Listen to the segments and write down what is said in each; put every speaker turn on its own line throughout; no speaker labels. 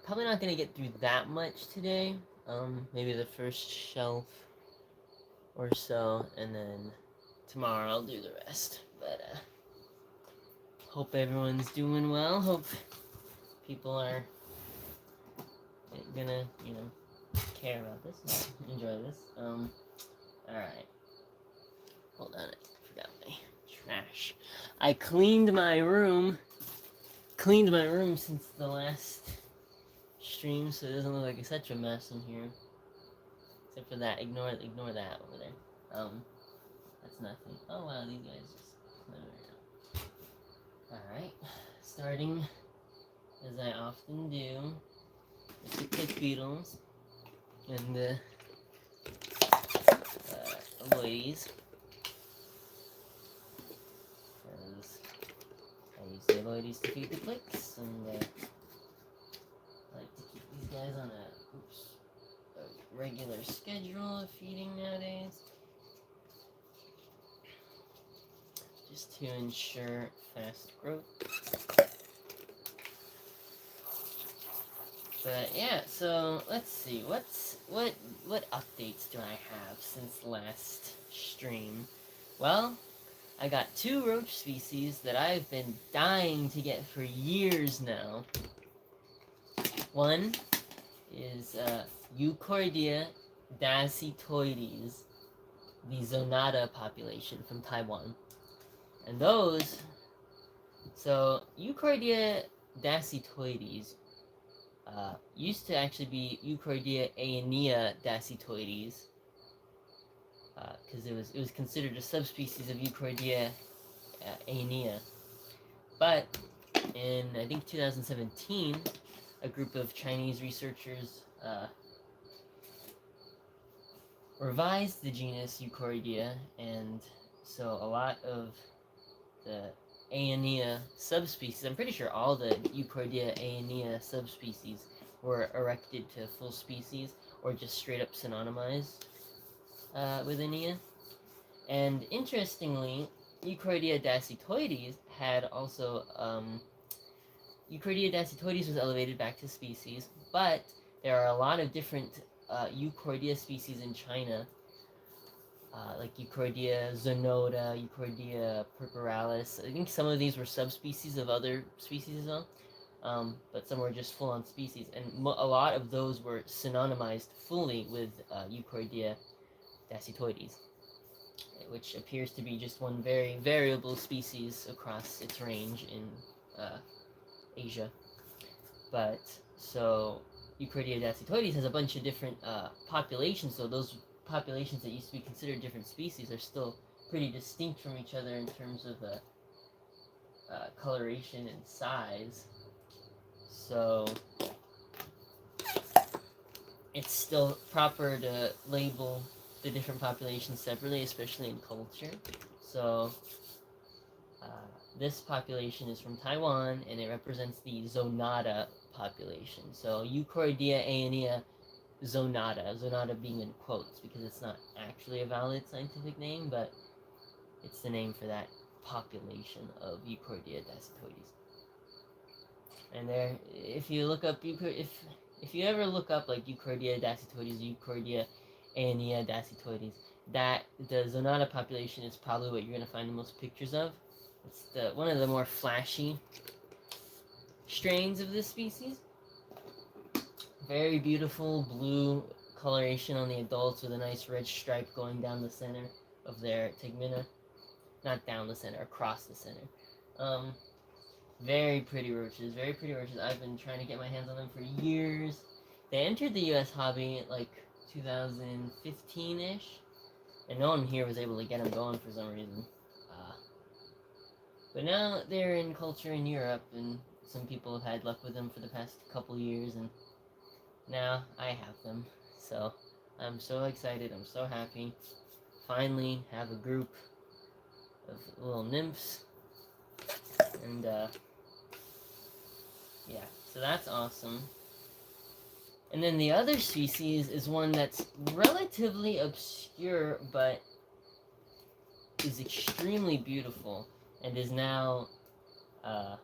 Probably not gonna get through that much today. Maybe the first shelf or so, and then tomorrow I'll do the rest. But hope everyone's doing well. Hope people are gonna, care about this, enjoy this. Alright. Hold on, I forgot my trash. I cleaned my room since the last stream, so it doesn't look like it's such a mess in here. Except for that, ignore that over there. That's nothing. Oh wow, these guys just Alright, starting as I often do with the Click Beetles and the Aloides. Because I use the Aloides to feed the clicks, and I like to keep these guys on a regular schedule of feeding nowadays. Just to ensure fast growth. But yeah, so let's see, what updates do I have since last stream? Well, I got 2 roach species that I've been dying to get for years now. One is Euchordia dasytoides, the Zonata population from Taiwan. And those, so Euchordia dasytoides used to actually be Euchordia aenea dasytoides, because it was considered a subspecies of Euchordia aenea. But in, I think, 2017, a group of Chinese researchers revised the genus Euchordia, and so a lot of the Aenea subspecies, I'm pretty sure all the Euchordia aenea subspecies were erected to full species, or just straight up synonymized with Aenea. And interestingly, Euchordia dasytoides had also, Euchordia dasytoides was elevated back to species, but there are a lot of different Euchordia species in China, like Euchordia zonota, Euchordia purpuralis. I think some of these were subspecies of other species as well, but some were just full-on species, and a lot of those were synonymized fully with Euchordia dasytoides, which appears to be just one very variable species across its range in Asia. But so Euchordia dasytoides has a bunch of different populations, so those populations that used to be considered different species are still pretty distinct from each other in terms of coloration and size. So it's still proper to label the different populations separately, especially in culture. So this population is from Taiwan, and it represents the Zonata population. So Euchordia aenea zonata being in quotes because it's not actually a valid scientific name, but it's the name for that population of Euchordia dasytoides. And there, if you look up if you ever look up like Euchordia dasytoides, Euchordia aenea dasytoides, that the zonata population is probably what you're gonna find the most pictures of. It's one of the more flashy strains of this species. Very beautiful blue coloration on the adults with a nice red stripe going down the center of their tegmina. Not down the center, across the center. Very pretty roaches, very pretty roaches. I've been trying to get my hands on them for years. They entered the US hobby like 2015-ish, and no one here was able to get them going for some reason. But now they're in culture in Europe, and some people have had luck with them for the past couple years, and now I have them. So I'm so excited, I'm so happy. Finally have a group of little nymphs. And yeah, so that's awesome. And then the other species is one that's relatively obscure, but is extremely beautiful, and is now, now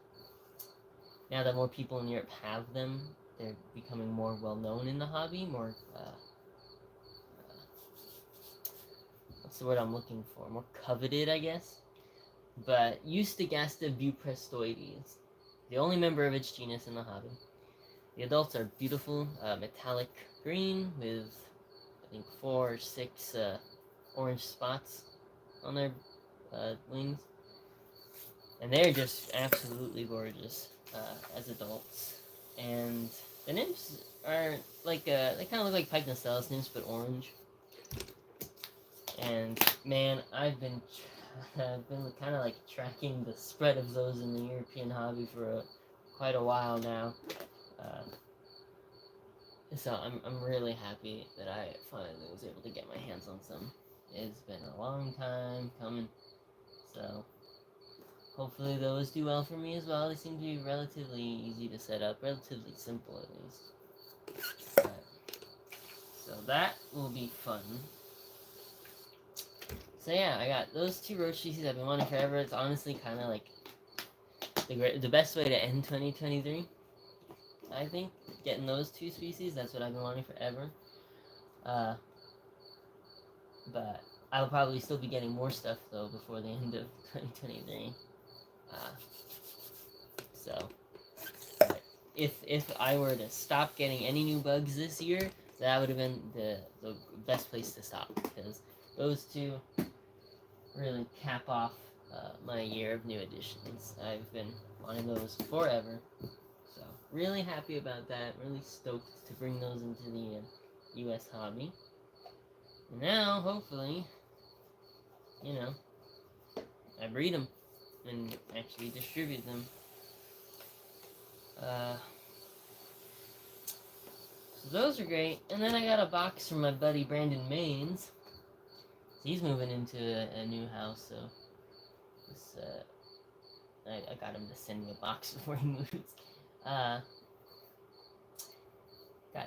that more people in Europe have them, they're becoming more well known in the hobby, more what's the word I'm looking for? More coveted, I guess. But Eustagaster buprestoides, the only member of its genus in the hobby. The adults are beautiful, metallic green with, I think, 4 or 6 orange spots on their wings. And they're just absolutely gorgeous as adults. And the nymphs are like, they kind of look like Pycnocelis nymphs, but orange. And man, I've been kind of like tracking the spread of those in the European hobby for quite a while now. So I'm really happy that I finally was able to get my hands on some. It's been a long time coming, so hopefully those do well for me as well. They seem to be relatively easy to set up, relatively simple at least. So that will be fun. So yeah, I got those 2 roach species I've been wanting forever. It's honestly kind of like the best way to end 2023. I think getting those 2 species, that's what I've been wanting forever. But I'll probably still be getting more stuff though before the end of 2023. So if I were to stop getting any new bugs this year, that would have been the best place to stop, because those 2 really cap off my year of new additions. I've been wanting those forever, so really happy about that. Really stoked to bring those into the U.S. hobby. And now, hopefully, you know, I breed them and actually distribute them. So those are great. And then I got a box from my buddy Brandon Maines. He's moving into a new house, so this, I got him to send me a box before he moves. Got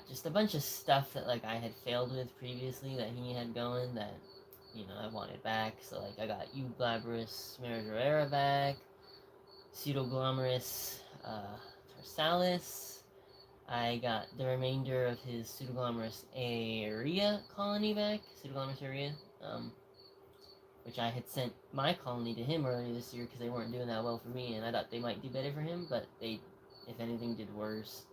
just a bunch of stuff that like I had failed with previously that he had going that, you know, I wanted back. So like I got Euglabrus marigera back, Pseudoglomerus tarsalis. I got the remainder of his Pseudoglomerus aurea colony back, Pseudoglomerus aurea, which I had sent my colony to him earlier this year because they weren't doing that well for me, and I thought they might do better for him, but they, if anything, did worse.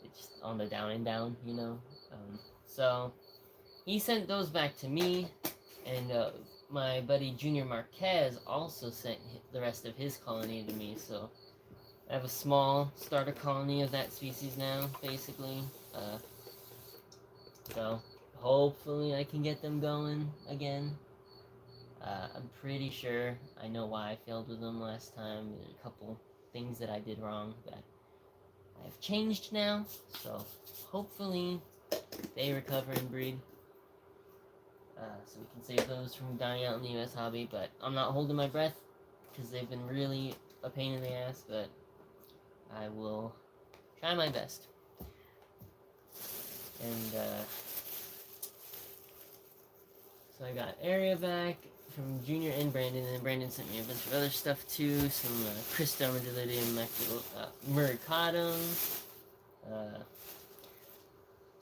It's just on the down and down, you know. So he sent those back to me, and my buddy Junior Marquez also sent the rest of his colony to me. So I have a small starter colony of that species now, basically. So hopefully I can get them going again. I'm pretty sure I know why I failed with them last time. There's a couple things that I did wrong that I have changed now, so hopefully they recover and breed. So we can save those from dying out in the US hobby, but I'm not holding my breath because they've been really a pain in the ass, but I will try my best. And so I got area back from Junior and Brandon, and Brandon sent me a bunch of other stuff too, some Christa armadillidium muricatum,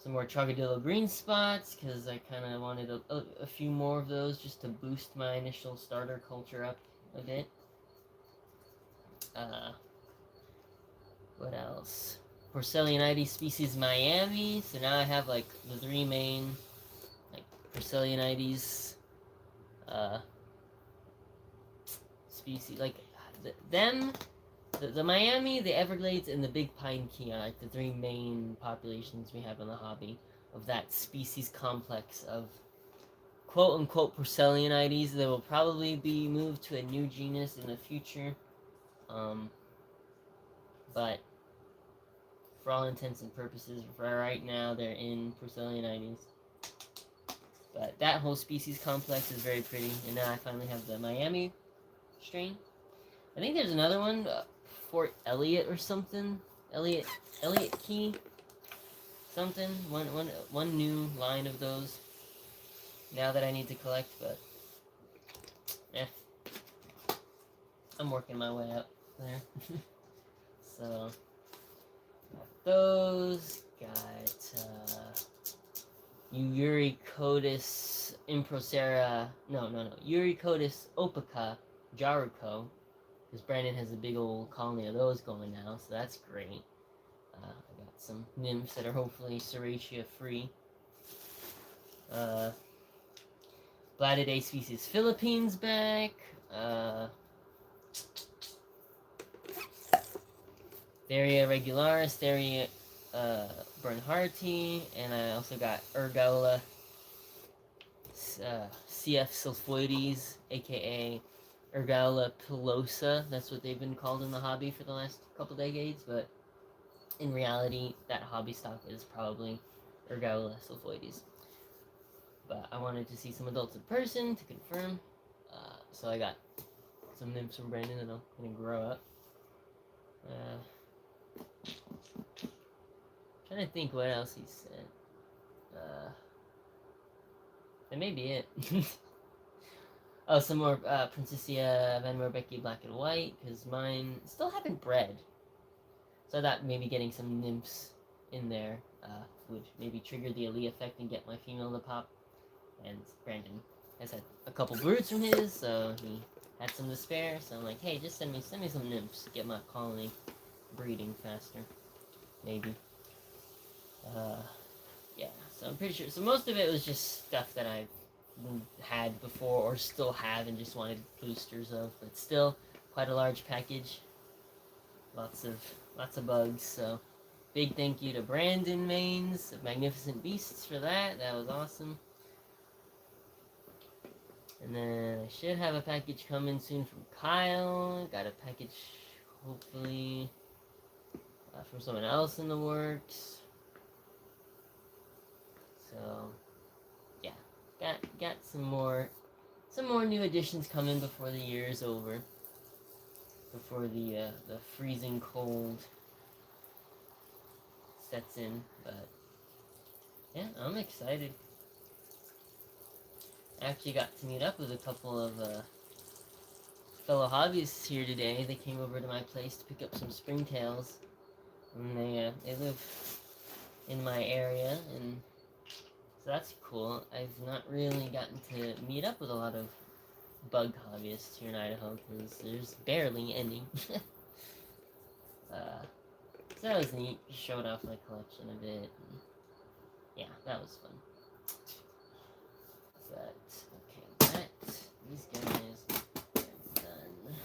some more Trogodilo green spots, because I kind of wanted a few more of those just to boost my initial starter culture up a bit. What else? Porcellionides species Miami, so now I have like the 3 main like Porcellionides species, like the Miami, the Everglades, and the Big Pine Key are like the 3 main populations we have in the hobby of that species complex of quote-unquote Porcellionides. They will probably be moved to a new genus in the future, but for all intents and purposes, for right now, they're in Porcellionides. But that whole species complex is very pretty, and now I finally have the Miami strain. I think there's another one, Fort Elliott or something. Elliott Key, something. One new line of those. Now that I need to collect, but I'm working my way up there. So those. Got Eurycotis improcera. No. Eurycotis opaca jaruco. Because Brandon has a big old colony of those going now, so that's great. I got some nymphs that are hopefully Serratia free. Blattidae species Philippines back. Theria regularis, Theria Bernhardti, and I also got Ergaula CF sulphoides, aka Ergaula pilosa. That's what they've been called in the hobby for the last couple decades, but in reality, that hobby stock is probably Ergaula sulphoides. But I wanted to see some adults in person to confirm, so I got some nymphs from Brandon that I'm gonna grow up. Trying to think what else he said. That may be it. Oh, some more Princessia Van Moerbeke black and white, because mine still haven't bred. So I thought maybe getting some nymphs in there would maybe trigger the Ali effect and get my female to pop. And Brandon has had a couple broods from his, so he had some to spare. So I'm like, hey, just send me some nymphs to get my colony breeding faster. Maybe. Yeah, so I'm pretty sure. So most of it was just stuff that I've had before or still have and just wanted boosters of, but still quite a large package. Lots of bugs. So big thank you to Brandon Mains of Magnificent Beasts for that. That was awesome. And then I should have a package coming soon from Kyle. Got a package hopefully from someone else in the works. So yeah, got some more new additions coming before the year is over. Before the freezing cold sets in, but yeah, I'm excited. I actually got to meet up with a couple of fellow hobbyists here today. They came over to my place to pick up some springtails, and they live in my area, and so that's cool. I've not really gotten to meet up with a lot of bug hobbyists here in Idaho because there's barely any. So that was neat. Showed off my collection a bit. And yeah, that was fun. But okay, these guys are done.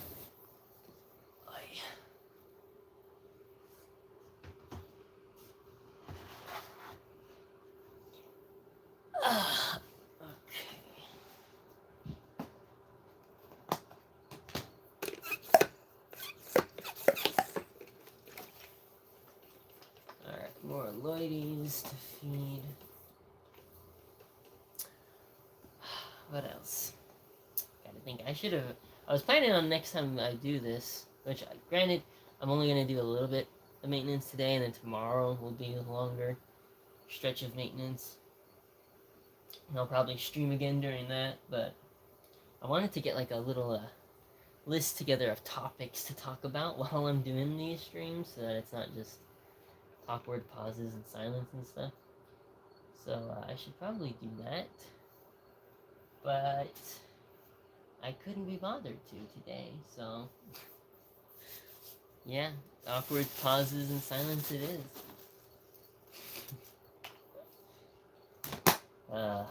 More Lloydies to feed. What else? Gotta think. I was planning on next time I do this, which, granted, I'm only gonna do a little bit of maintenance today, and then tomorrow will be a longer stretch of maintenance. And I'll probably stream again during that, but I wanted to get like a little list together of topics to talk about while I'm doing these streams, so that it's not just awkward pauses and silence and stuff. So I should probably do that, but I couldn't be bothered to today, so yeah, awkward pauses and silence it is. I've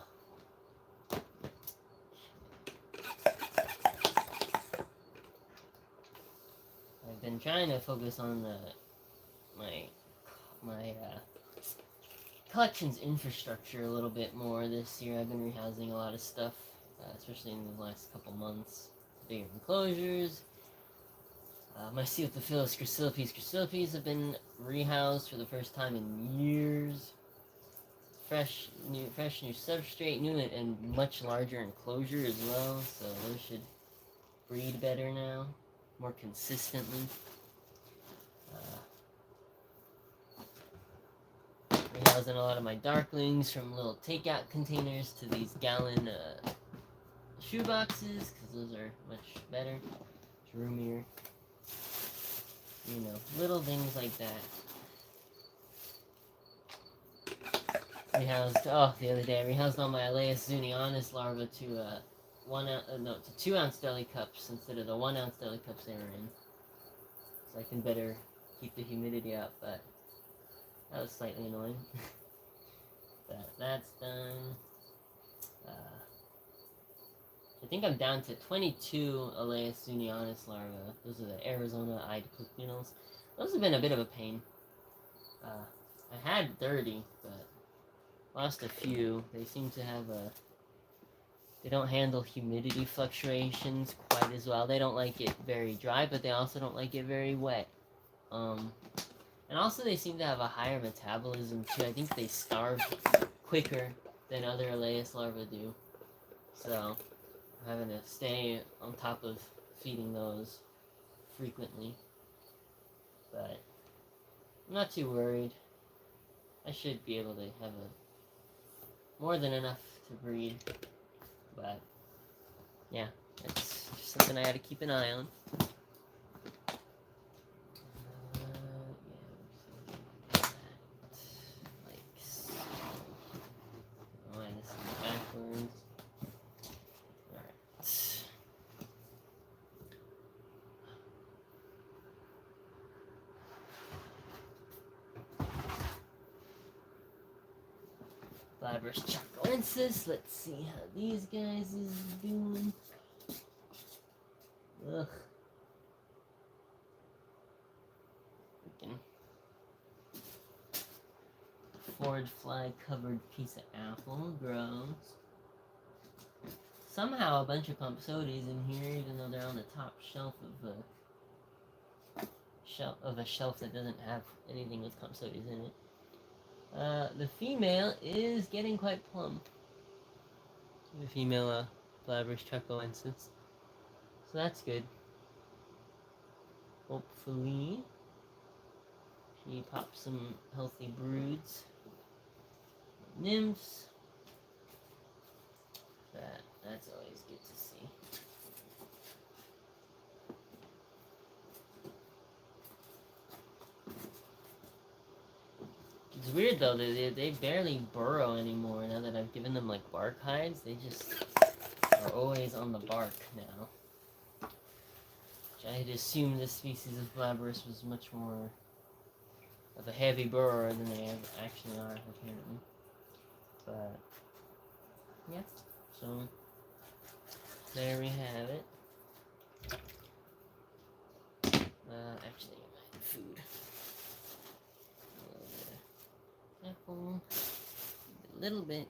been trying to focus on my collections infrastructure a little bit more this year. I've been rehousing a lot of stuff, especially in the last couple months. Bigger enclosures. My Cephalophilus Chrysillipes have been rehoused for the first time in years. Fresh new substrate, new and much larger enclosure as well, so those should breed better now, more consistently. Rehousing a lot of my darklings from little takeout containers to these gallon shoe boxes, because those are much better, roomier. You know, little things like that. rehoused. Oh, the other day I rehoused all my Elaeus zunionis larvae to 2 ounce deli cups instead of the 1 ounce deli cups they were in, so I can better keep the humidity up. But that was slightly annoying. But that's done. I think I'm down to 22 Elaeus zunionis larvae. Those are the Arizona-eyed coquinals. Those have been a bit of a pain. I had 30, but lost a few. They seem to have they don't handle humidity fluctuations quite as well. They don't like it very dry, but they also don't like it very wet. And also they seem to have a higher metabolism too. I think they starve quicker than other Elaeus larvae do. So I'm having to stay on top of feeding those frequently. But I'm not too worried. I should be able to have more than enough to breed. But yeah, it's just something I gotta keep an eye on. Glabrus chacoensis. Let's see how these guys is doing. Ugh. Freaking forage fly covered piece of apple. Gross. Somehow a bunch of Compsodies in here, even though they're on the top shelf of a shelf that doesn't have anything with Compsodies in it. The female is getting quite plump. The female Glabrus chacoensis. So that's good. Hopefully she pops some healthy broods. Nymphs. That's always good to see. It's weird though, they barely burrow anymore now that I've given them like bark hides. They just are always on the bark now. Which I had assumed this species of Glabrus was much more of a heavy burrower than they actually are, apparently. But yeah, so there we have it. Actually, food. Apple. A little bit.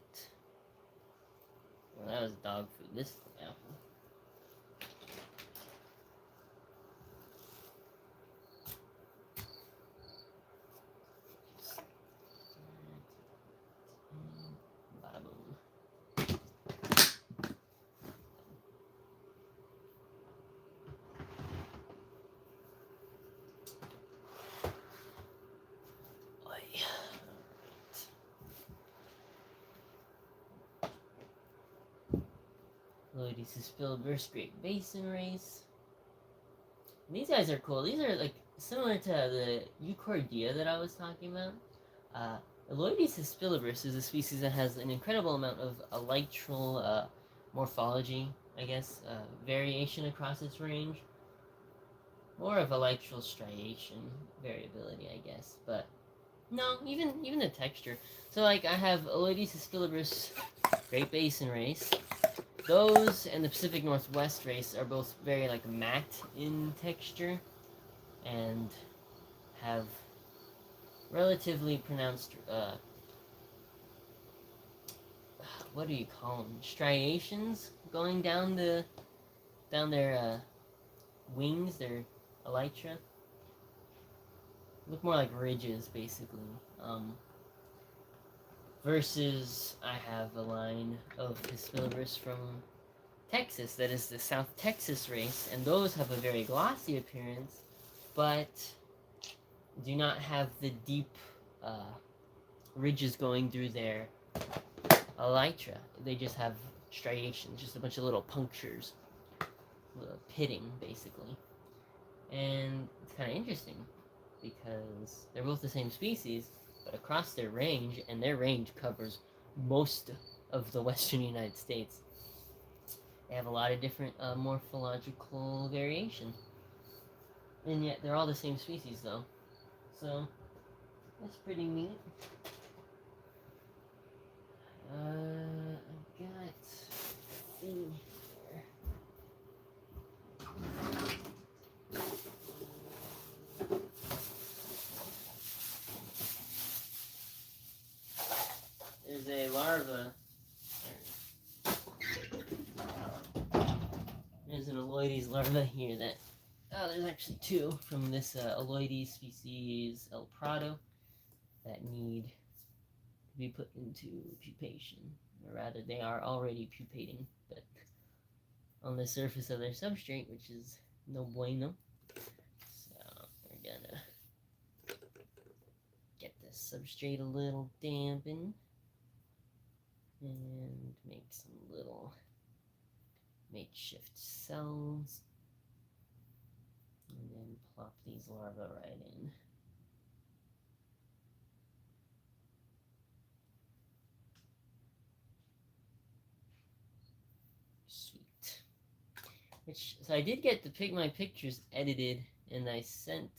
Well, that was dog food. This is apple. Loides filibris, Great Basin race. And these guys are cool. These are like similar to the Euchordea that I was talking about. Loides filibris is a species that has an incredible amount of elytral morphology, I guess, variation across its range. More of elytral striation variability, I guess, but no, even the texture. So like I have Loides filibris, Great Basin race. Those and the Pacific Northwest race are both very like matte in texture and have relatively pronounced what do you call them? Striations going down their wings, their elytra. Look more like ridges, basically. Versus, I have a line of Hispilibris from Texas, that is the South Texas race, and those have a very glossy appearance, but do not have the deep ridges going through their elytra. They just have striations, just a bunch of little punctures, pitting, basically. And it's kind of interesting, because they're both the same species, but across their range, and their range covers most of the western United States. They have a lot of different morphological variation, and yet they're all the same species, though. So that's pretty neat. I got. See here. There's a larva. There's an Aloides larva here that. Oh, there's actually two from this Aloides species El Prado that need to be put into pupation. Or rather, they are already pupating, but on the surface of their substrate, which is no bueno. So we're gonna get this substrate a little dampened and make some little makeshift cells, and then plop these larvae right in. Sweet. So I did get my pictures edited, and I sent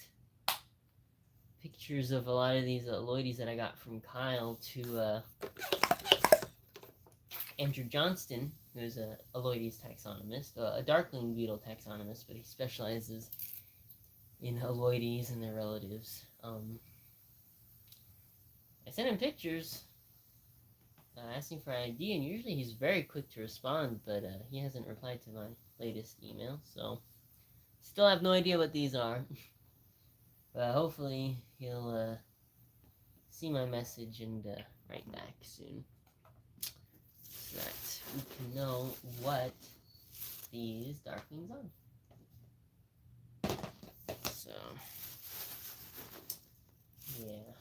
pictures of a lot of these Aloides that I got from Kyle to Andrew Johnston, who's a Aloides taxonomist, a darkling beetle taxonomist, but he specializes in Aloides and their relatives. I sent him pictures, asking for an ID, and usually he's very quick to respond, but he hasn't replied to my latest email, so still have no idea what these are. But hopefully he'll see my message and write back soon, so that we can know what these darklings are. So, yeah.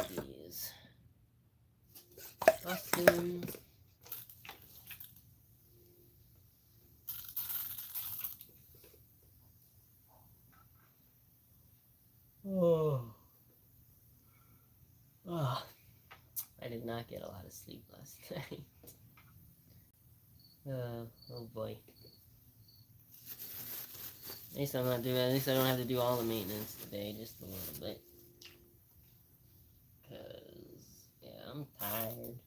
These costumes. Oh. I did not get a lot of sleep last night. Oh boy. At least I'm not doing. At least I don't have to do all the maintenance today, just a little bit. Cause yeah, I'm tired.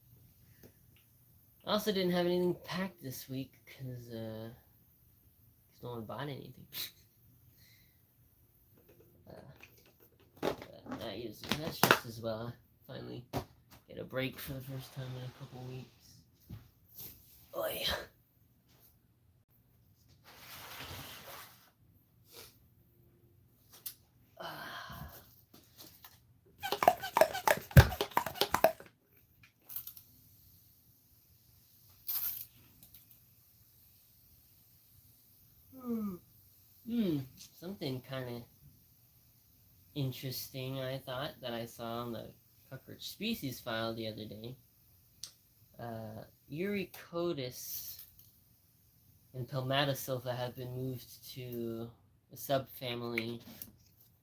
I also didn't have anything packed this week because no one bought anything. Not using. That's just as well. Finally get a break for the first time in a couple weeks. Oh yeah. Something kind of interesting, I thought, that I saw on the cockroach species file the other day. Eurycotis and Pelmatosylpha have been moved to the subfamily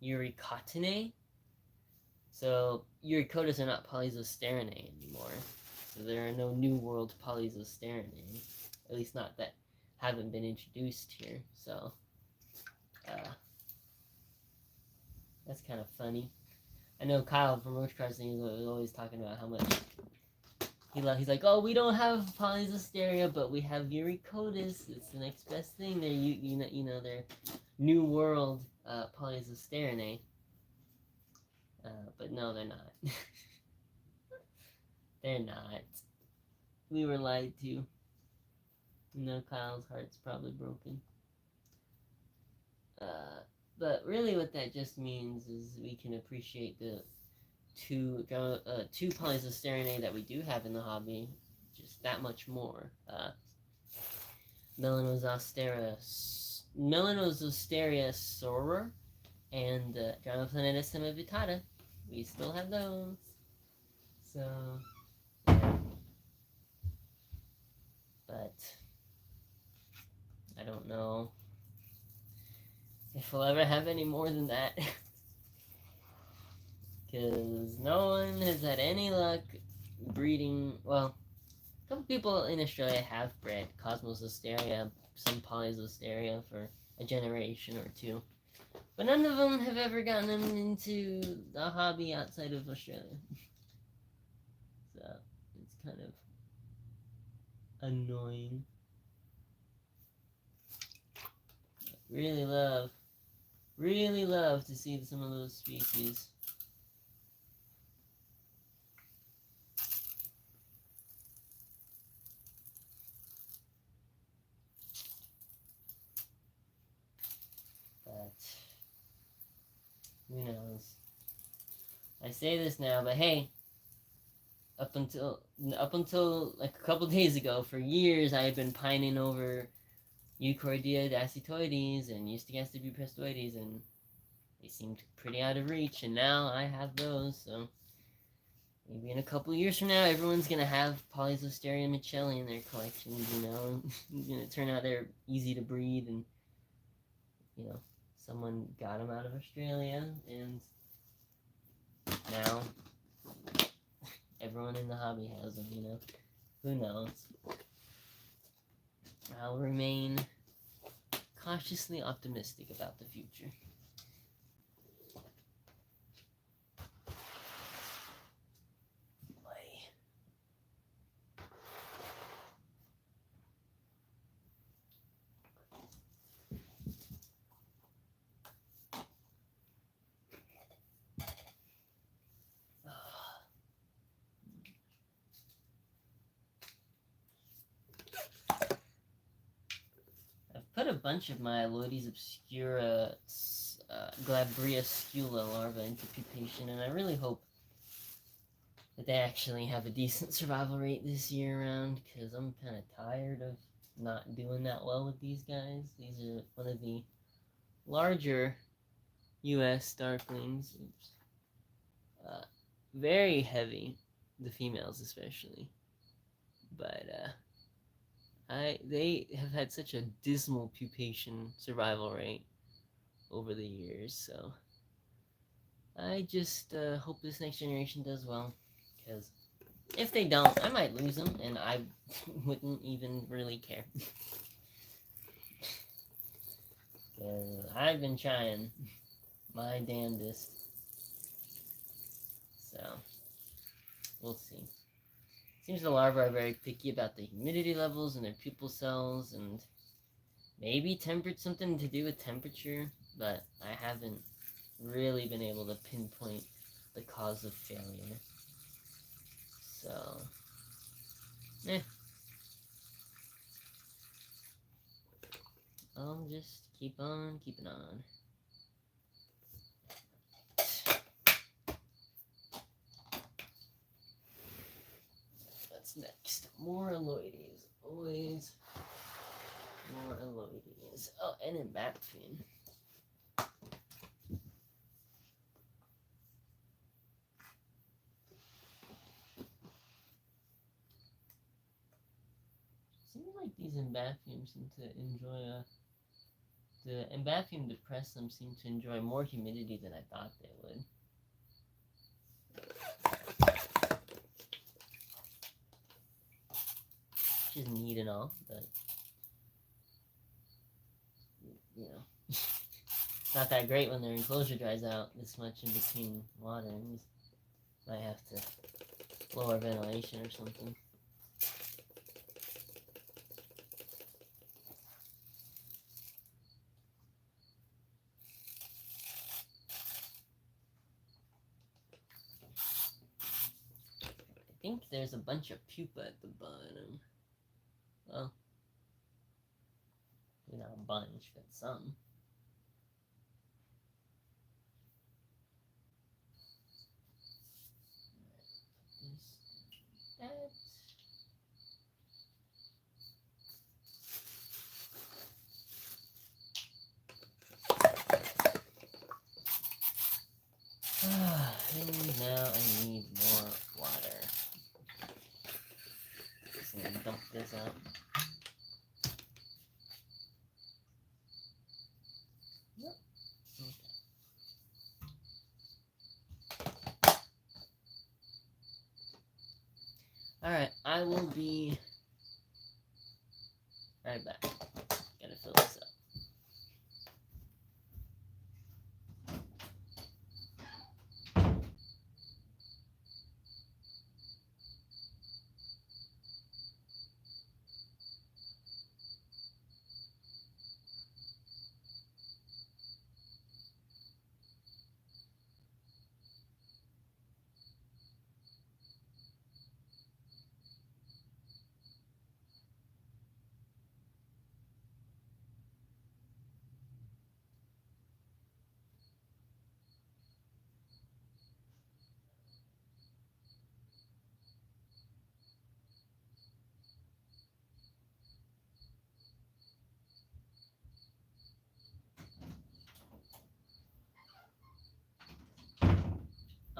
Eurycotinae. So Eurycotis are not Polyzosterinae anymore. So there are no New World Polyzosterinae, at least not that haven't been introduced here. So that's kind of funny. I know Kyle from Roach Crossing is always talking about how much he's like, oh, we don't have Polyzosteria, but we have Eurycotis. It's the next best thing. They're you know they're New World Polyzosterinae. But no, they're not. They're not. We were lied to. You know, Kyle's heart's probably broken. But really what that just means is we can appreciate the two Polyzosterinae that we do have in the hobby just that much more. Melanozosteria soror and Gymnoplaneta semivitata. We still have those. So, yeah. But I don't know if we'll ever have any more than that. Because no one has had any luck breeding. Well, a couple people in Australia have bred Cosmos Listeria, some Poly's Listeria for a generation or two. But none of them have ever gotten them into the hobby outside of Australia. So it's kind of annoying. Really love to see some of those species. But who knows? I say this now, but hey, up until like a couple days ago, for years I had been pining over Euchordia dasytoides and Eustachias buprestoides, and they seemed pretty out of reach, and now I have those, so maybe in a couple years from now, everyone's gonna have Poly's Listeria Michelli in their collections, you know? It's gonna turn out they're easy to breed, and, you know, someone got them out of Australia, and now everyone in the hobby has them, you know? Who knows? I'll remain cautiously optimistic about the future. Put a bunch of my Alotes obscura Glabria scula larvae into pupation, and I really hope that they actually have a decent survival rate this year around, because I'm kind of tired of not doing that well with these guys. These are one of the larger U.S. Starklings. Very heavy, the females especially, but they have had such a dismal pupation survival rate over the years, so I just hope this next generation does well, because if they don't, I might lose them, and I wouldn't even really care. Because I've been trying my damnedest, so we'll see. Seems the larvae are very picky about the humidity levels in their pupal cells, and maybe something to do with temperature, but I haven't really been able to pinpoint the cause of failure. So, I'll just keep on keeping on. What's next? More Alotes. Always more Alotes. Oh, and Embaxian. Seems like these Embaphiums seem to enjoy the Embaphium depressum seem to enjoy more humidity than I thought they would. Which is neat and all, but you know, not that great when their enclosure dries out this much in between waterings. Might have to lower ventilation or something. I think there's a bunch of pupa at the bottom. Well, not a bunch, but some. And now I need more water. Just gonna dump this out. Yep. be right back. Gotta fill this up.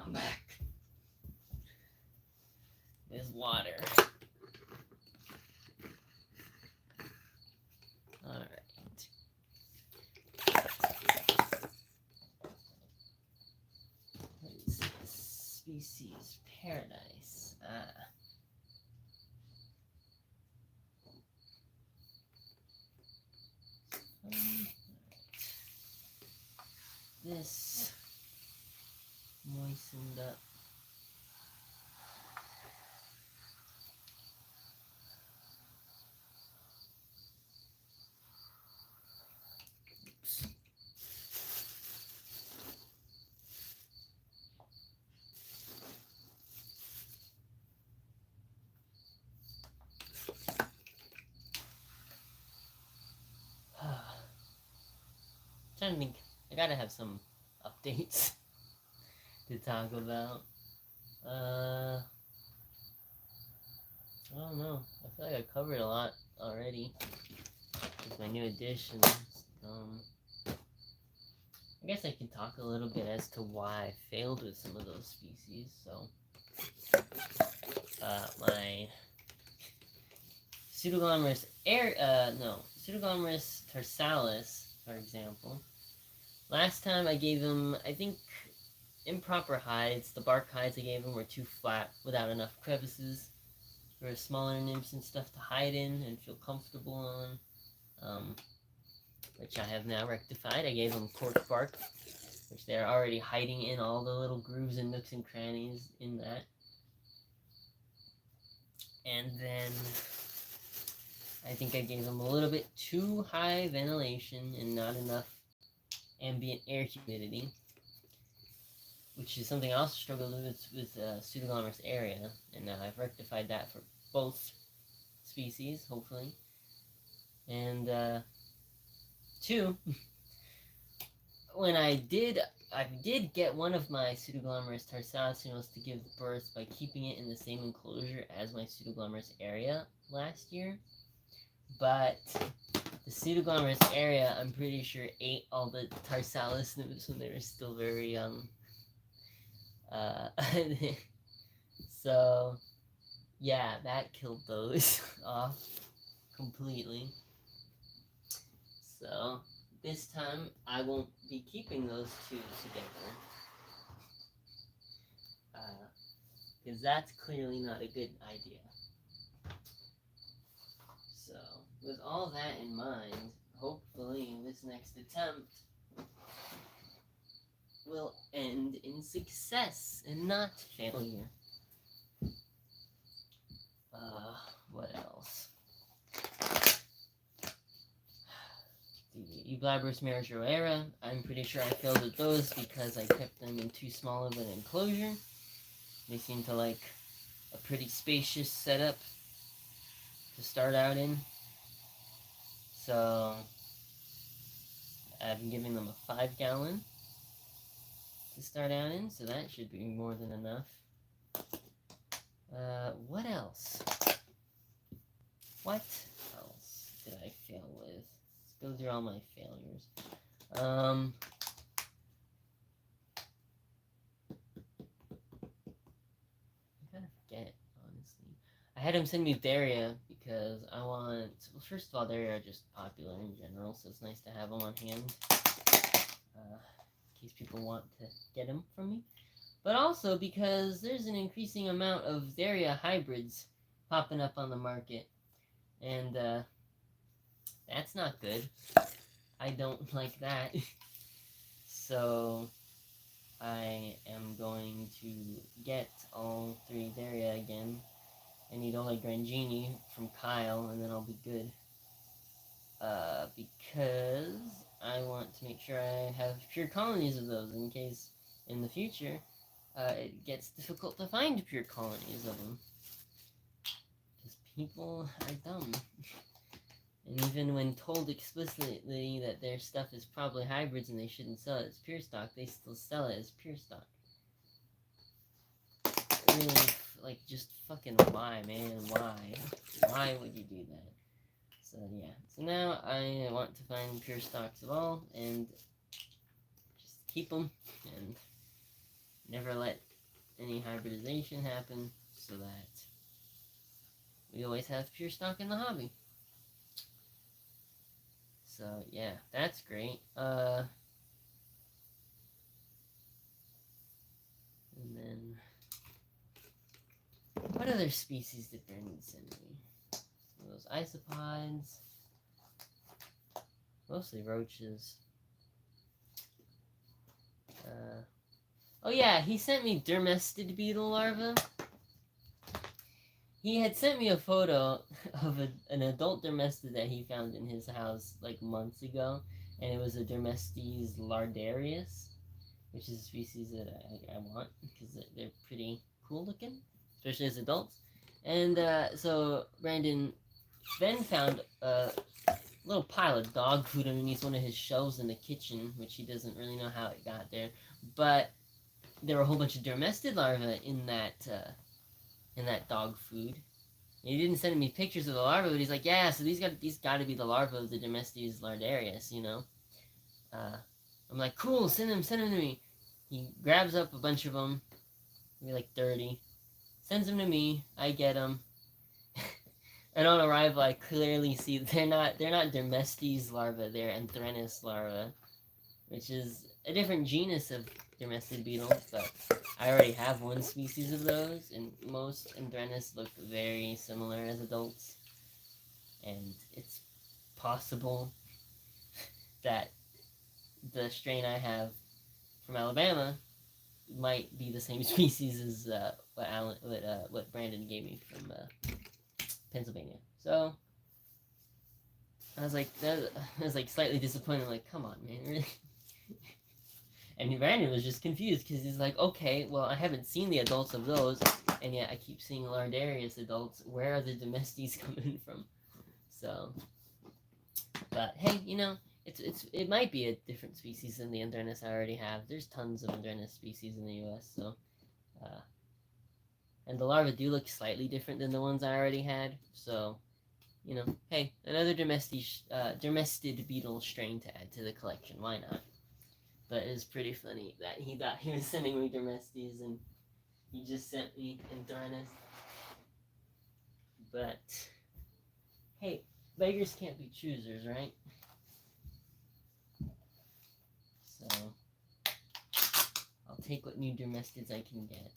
I'm back. There's water. Alright. What is this? Species Paradise. This moistened up. Oops. Trying to think. I gotta have some updates to talk about. I don't know. I feel like I covered a lot already with my new additions. I guess I can talk a little bit as to why I failed with some of those species. So, my Pseudoglomerus Pseudoglomerus tarsalis, for example. Last time I gave him, I think, improper hides. The bark hides I gave him were too flat without enough crevices for smaller nymphs and stuff to hide in and feel comfortable on, which I have now rectified. I gave them cork bark, which they're already hiding in all the little grooves and nooks and crannies in that. And then I think I gave them a little bit too high ventilation and not enough ambient air humidity, which is something I also struggled with Pseudoglomerus area, and I've rectified that for both species, hopefully. And two, when I did get one of my Pseudoglomerus tarsalis to give birth by keeping it in the same enclosure as my Pseudoglomerus area last year, but the Pseudoglomerus area, I'm pretty sure, ate all the tarsalis nymphs when they were still very young. So, yeah, that killed those off completely. So, this time, I won't be keeping those two together. Because that's clearly not a good idea. So, with all that in mind, hopefully this next attempt will end in success and not failure. What else? The Eublabrus marigoera, I'm pretty sure I failed with those because I kept them in too small of an enclosure. They seem to like a pretty spacious setup to start out in. So I've been giving them a 5-gallon to start out in, so that should be more than enough. What else? What else did I fail with? Let's go through all my failures. I kind of forget, honestly. I had him send me Daria because I want... Well, first of all, Daria are just popular in general, so it's nice to have them on hand. In case people want to get them from me. But also because there's an increasing amount of Daria hybrids popping up on the market, and that's not good. I don't like that. So I am going to get all 3 Daria again. I need only Grangini from Kyle, and then I'll be good. Because I want to make sure I have pure colonies of those in case in the future it gets difficult to find pure colonies of them. Because people are dumb. And even when told explicitly that their stuff is probably hybrids and they shouldn't sell it as pure stock, they still sell it as pure stock. Really, like, just fucking why, man? Why? Why would you do that? So, yeah. So now I want to find pure stocks of all and just keep them and never let any hybridization happen so that we always have pure stock in the hobby. So, yeah, that's great. And then, what other species did Brandon send me? Those isopods. Mostly roaches. Oh yeah, he sent me dermestid beetle larvae. He had sent me a photo of an adult dermestid that he found in his house like months ago, and it was a Dermestes lardarius, which is a species that I want because they're pretty cool looking, especially as adults. And so Brandon then found a little pile of dog food underneath one of his shelves in the kitchen, which he doesn't really know how it got there, but there were a whole bunch of dermestid larvae in that dog food. And he didn't send me pictures of the larvae, but he's like, yeah, so these got to be the larvae of the Dermestes lardarius, you know. I'm like, cool, send them to me. He grabs up a bunch of them, maybe like 30, sends them to me. I get them, and on arrival, I clearly see they're not Dermestes larvae, they're Anthrenus larvae, which is a different genus of Dermestid beetles, but I already have one species of those, and most Anthrenus look very similar as adults, and it's possible that the strain I have from Alabama might be the same species as what Brandon gave me from Pennsylvania. So I was like slightly disappointed. Like, come on, man, really? And Brandon was just confused because he's like, okay, well, I haven't seen the adults of those, and yet I keep seeing Lardarius adults. Where are the Dermestes coming from? So, but hey, you know, it might be a different species than the Andrenus I already have. There's tons of Andrenus species in the U.S., so, and the larvae do look slightly different than the ones I already had. So, you know, hey, another Dermestid beetle strain to add to the collection. Why not? But it's pretty funny that he thought he was sending me Dermestes and he just sent me Andrenus. But hey, beggars can't be choosers, right? So I'll take what new Dermestids I can get.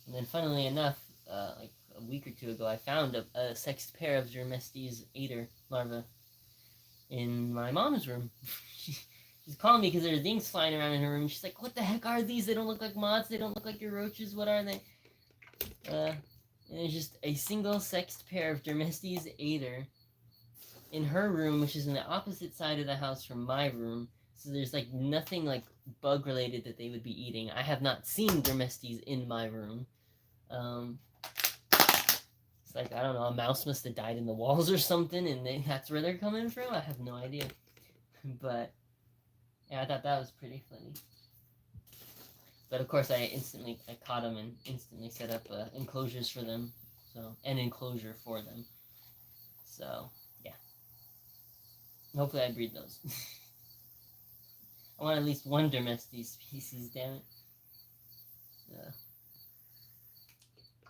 And then funnily enough, like a week or two ago, I found a sexed pair of Dermestes ater larvae in my mom's room. She's calling me because there are things flying around in her room. She's like, what the heck are these? They don't look like moths. They don't look like your roaches. What are they? And it's just a single sexed pair of Dermestes ater in her room, which is in the opposite side of the house from my room. So there's like nothing like bug related that they would be eating. I have not seen Dermestes in my room. It's like, I don't know, a mouse must have died in the walls or something, and that's where they're coming from? I have no idea. But yeah, I thought that was pretty funny. But of course, I caught them and instantly set up enclosures for them. So, an enclosure for them. So, yeah. Hopefully I breed those. I want at least one Dermestes species, damn it.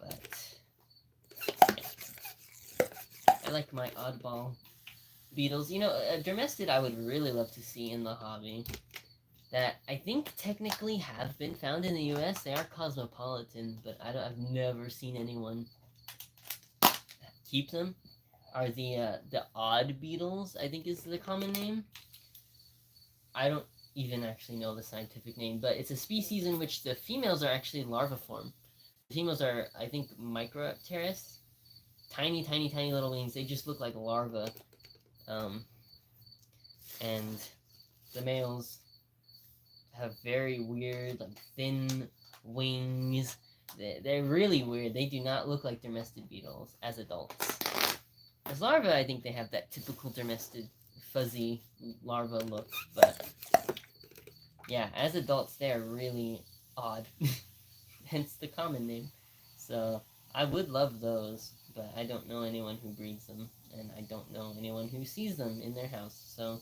But, yeah. I like my oddball beetles. You know, a Dermestid I would really love to see in the hobby that I think technically have been found in the U.S. They are cosmopolitan, but I've never seen anyone keep them are the odd beetles, I think is the common name. I don't even actually know the scientific name, but it's a species in which the females are actually larviform. The females are, I think, Micropterus. Tiny, tiny, tiny little wings. They just look like larvae. And the males have very weird, like, thin wings. They're really weird. They do not look like dermestid beetles as adults. As larvae, I think they have that typical dermestid fuzzy larva look, but yeah, as adults, they are really odd. Hence the common name. So I would love those, but I don't know anyone who breeds them, and I don't know anyone who sees them in their house. So,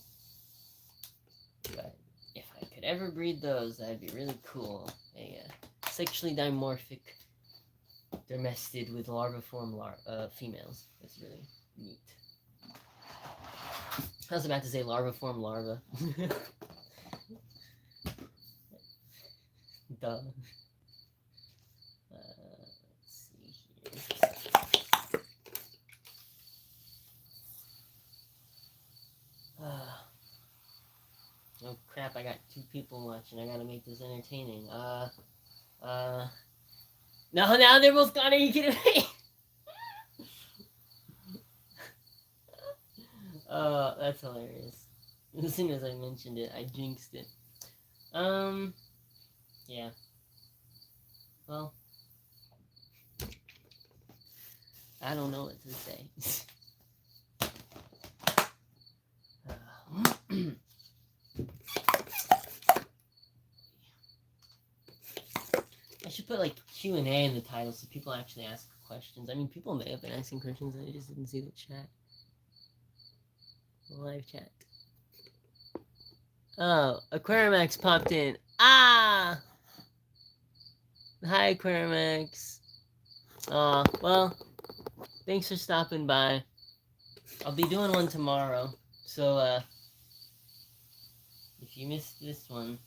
but if I could ever breed those, that'd be really cool. A sexually dimorphic dermestid with larviform females. That's really neat. I was about to say larviform larva. Duh. Let's see here. Oh crap, I got 2 people watching. I gotta make this entertaining. No, now they're both gone. Are you kidding me? That's hilarious. As soon as I mentioned it, I jinxed it. Yeah. Well, I don't know what to say. I should put like Q&A in the title so people actually ask questions. I mean, people may have been asking questions, I just didn't see the chat. The live chat. Oh, Aquarimax popped in. Ah! Hi, Aquarimax. Aw, well, thanks for stopping by. I'll be doing one tomorrow, so, if you missed this one,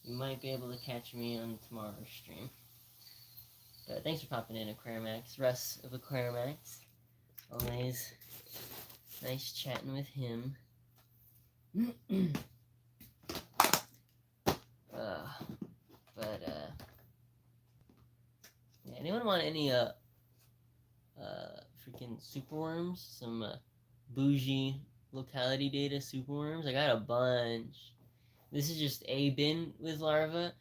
you might be able to catch me on tomorrow's stream. But thanks for popping in, Aquarimax. Russ of Aquarimax. Always nice chatting with him. Yeah, anyone want any, freaking superworms? Some, bougie locality data superworms? I got a bunch. This is just a bin with larvae,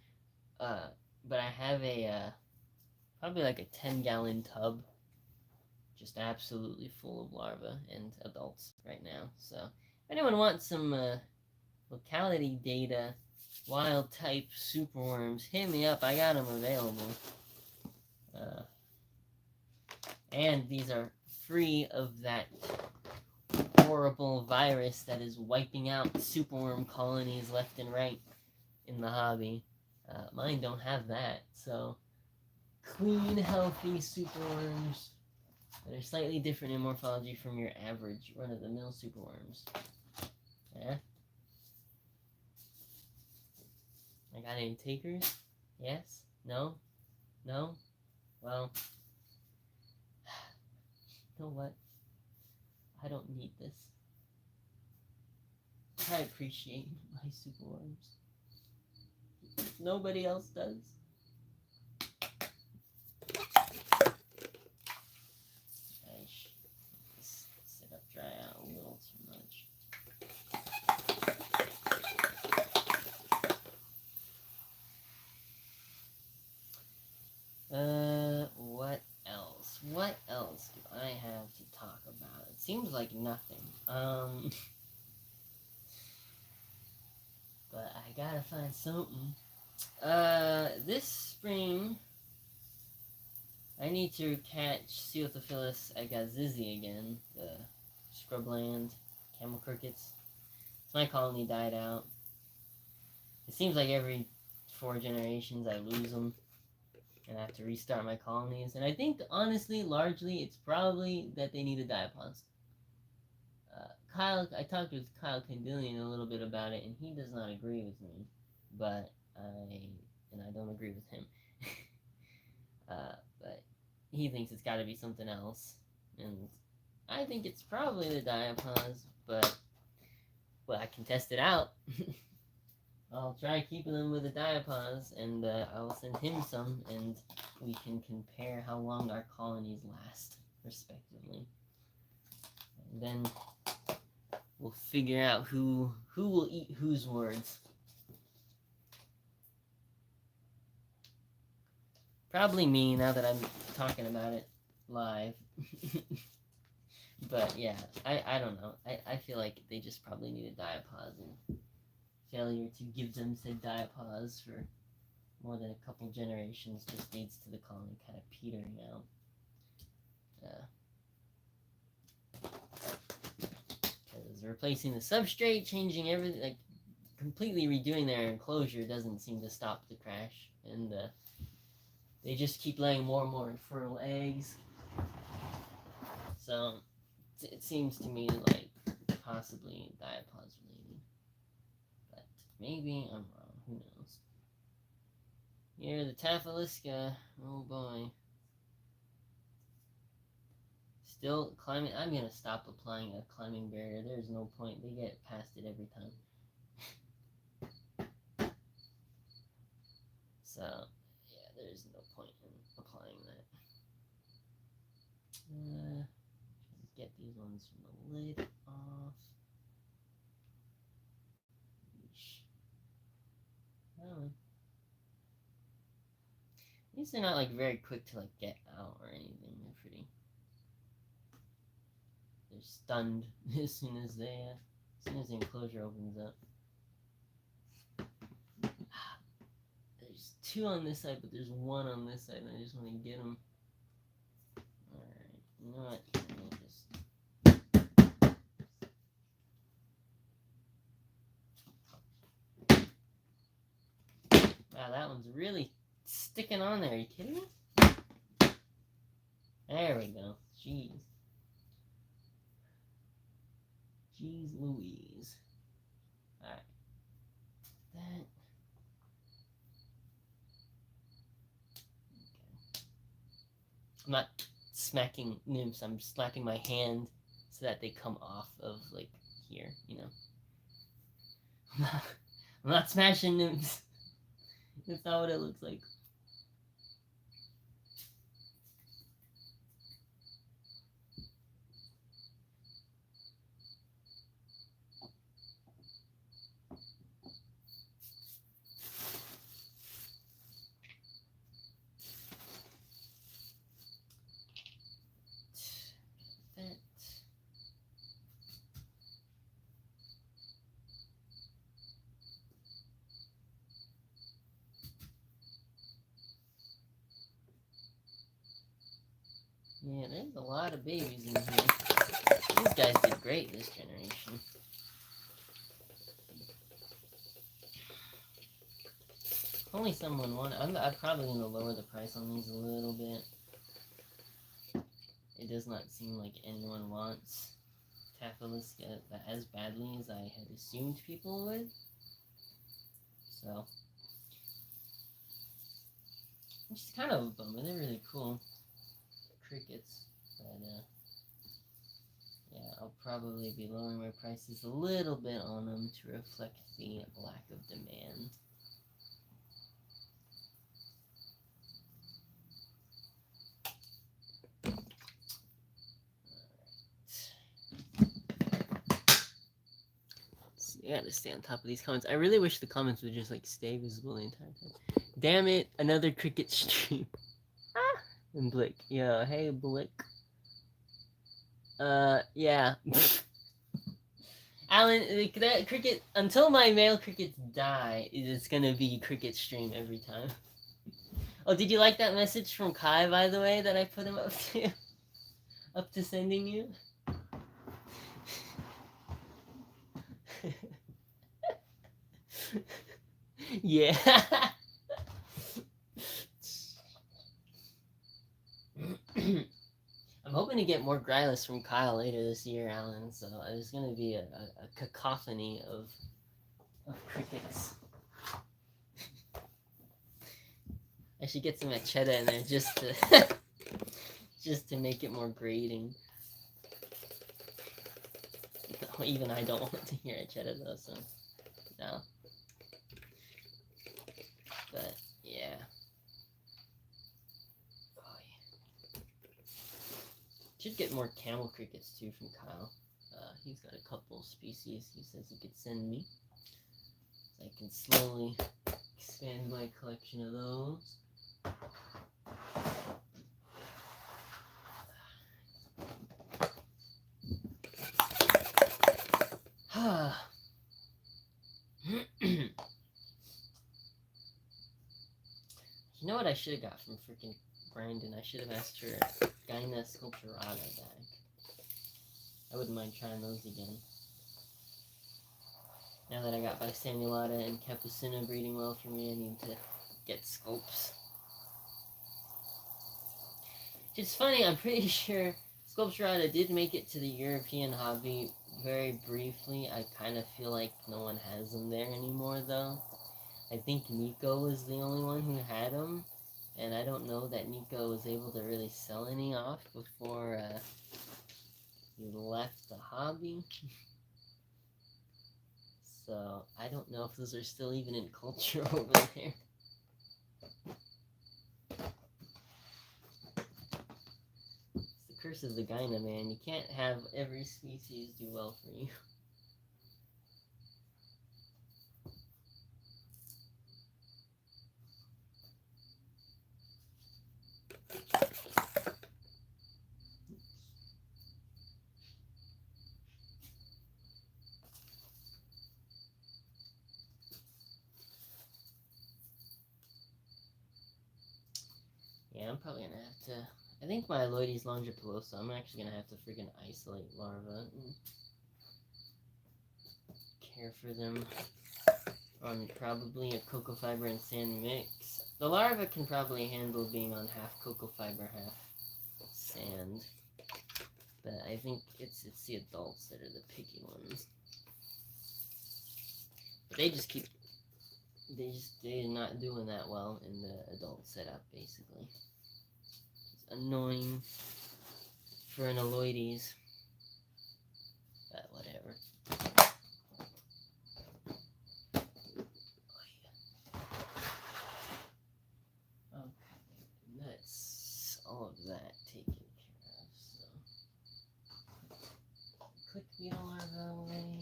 but I have a, probably like a 10-gallon tub just absolutely full of larvae and adults right now. So if anyone wants some locality data, wild type superworms, hit me up. I got them available. And these are free of that horrible virus that is wiping out superworm colonies left and right in the hobby. Mine don't have that, so clean, healthy superworms that are slightly different in morphology from your average run-of-the-mill superworms. Yeah? I got any takers? Yes? No? No? Well, you know what? I don't need this. I appreciate my superworms. Nobody else does. Sit up, dry out a little too much. What else? What else do I have to talk about? It seems like nothing. But I gotta find something. This spring, I need to catch Ceothophilus agassizi again, the scrubland camel crickets. My colony died out. It seems like every 4 generations I lose them, and I have to restart my colonies. And I think, honestly, largely, it's probably that they need a diapause. I talked with Kyle Candillian a little bit about it, and he does not agree with me, but I don't agree with him. But he thinks it's got to be something else. and I think it's probably the diapause, but I can test it out. I'll try keeping them with the diapause, and I'll send him some, and we can compare how long our colonies last, respectively. And then we'll figure out who will eat whose words. Probably me, now that I'm talking about it live. But yeah, I don't know. I feel like they just probably need a diapause, and failure to give them said diapause for more than a couple generations just leads to the colony kind of petering out. Because replacing the substrate, changing everything, like completely redoing their enclosure doesn't seem to stop the crash, and they just keep laying more and more infertile eggs. So it seems to me like possibly diapause related, but maybe I'm wrong. Who knows? Here, the Taphiliska. Oh boy. Still climbing. I'm gonna stop applying a climbing barrier. There's no point. They get past it every time. So, yeah, there's no point in applying that. Get these ones from the lid off. Oh. At least they're not like very quick to like get out or anything. They're pretty. They're stunned as soon as the enclosure opens up. There's two on this side, but there's one on this side, and I just want to get them. Alright, you know what? Wow, that one's really sticking on there. Are you kidding me? There we go. Jeez. Jeez Louise. Alright. That. Okay. I'm not smacking nymphs, I'm slapping my hand so that they come off of, like, here, you know? I'm not smashing nymphs. That's not what it looks like. Yeah, there's a lot of babies in here. These guys did great this generation. Only someone wanted. I'm probably going to lower the price on these a little bit. It does not seem like anyone wants Taphiliska as badly as I had assumed people would. So, which is kind of a bummer. They're really cool crickets, but yeah, I'll probably be lowering my prices a little bit on them to reflect the lack of demand. I gotta stay on top of these comments. I really wish the comments would just like stay visible the entire time. Damn it, another cricket stream. Ah! And Blick. Yeah, hey Blick. Yeah. Alan, that cricket, until my male crickets die, it's gonna be cricket stream every time. Oh, did you like that message from Kai, by the way, that I put him up to? Up to sending you? Yeah. I'm hoping to get more Grylus from Kyle later this year, Alan, so there's going to be a cacophony of crickets. I should get some Machetta in there just to just to make it more grating. Well, even I don't want to hear Echetta though, so no. But yeah. Oh, yeah. Should get more camel crickets too from Kyle. He's got a couple species he says he could send me. So I can slowly expand my collection of those. You know what I should have got from freaking Brandon? I should have asked for Gyna Sculpturata back. I wouldn't mind trying those again. Now that I got Bisamulata and Capucina breeding well for me, I need to get Sculpts. It's funny, I'm pretty sure Sculpturata did make it to the European hobby very briefly. I kind of feel like no one has them there anymore, though. I think Nico was the only one who had them, and I don't know that Nico was able to really sell any off before he left the hobby. So, I don't know if those are still even in culture over there. It's the curse of the Gyna, man. You can't have every species do well for you. Yeah, I'm probably gonna have to... I think my Aloides longipulosa, I'm actually gonna have to freaking isolate larvae and care for them on probably a cocoa fiber and sand mix. The larva can probably handle being on half cocoa fiber, half sand. But I think it's the adults that are the picky ones. But they just keep... They're not doing that well in the adult setup, basically. It's annoying for an Aloides. But whatever. Okay, that's all of that taken care of, so... Click beetle larva away.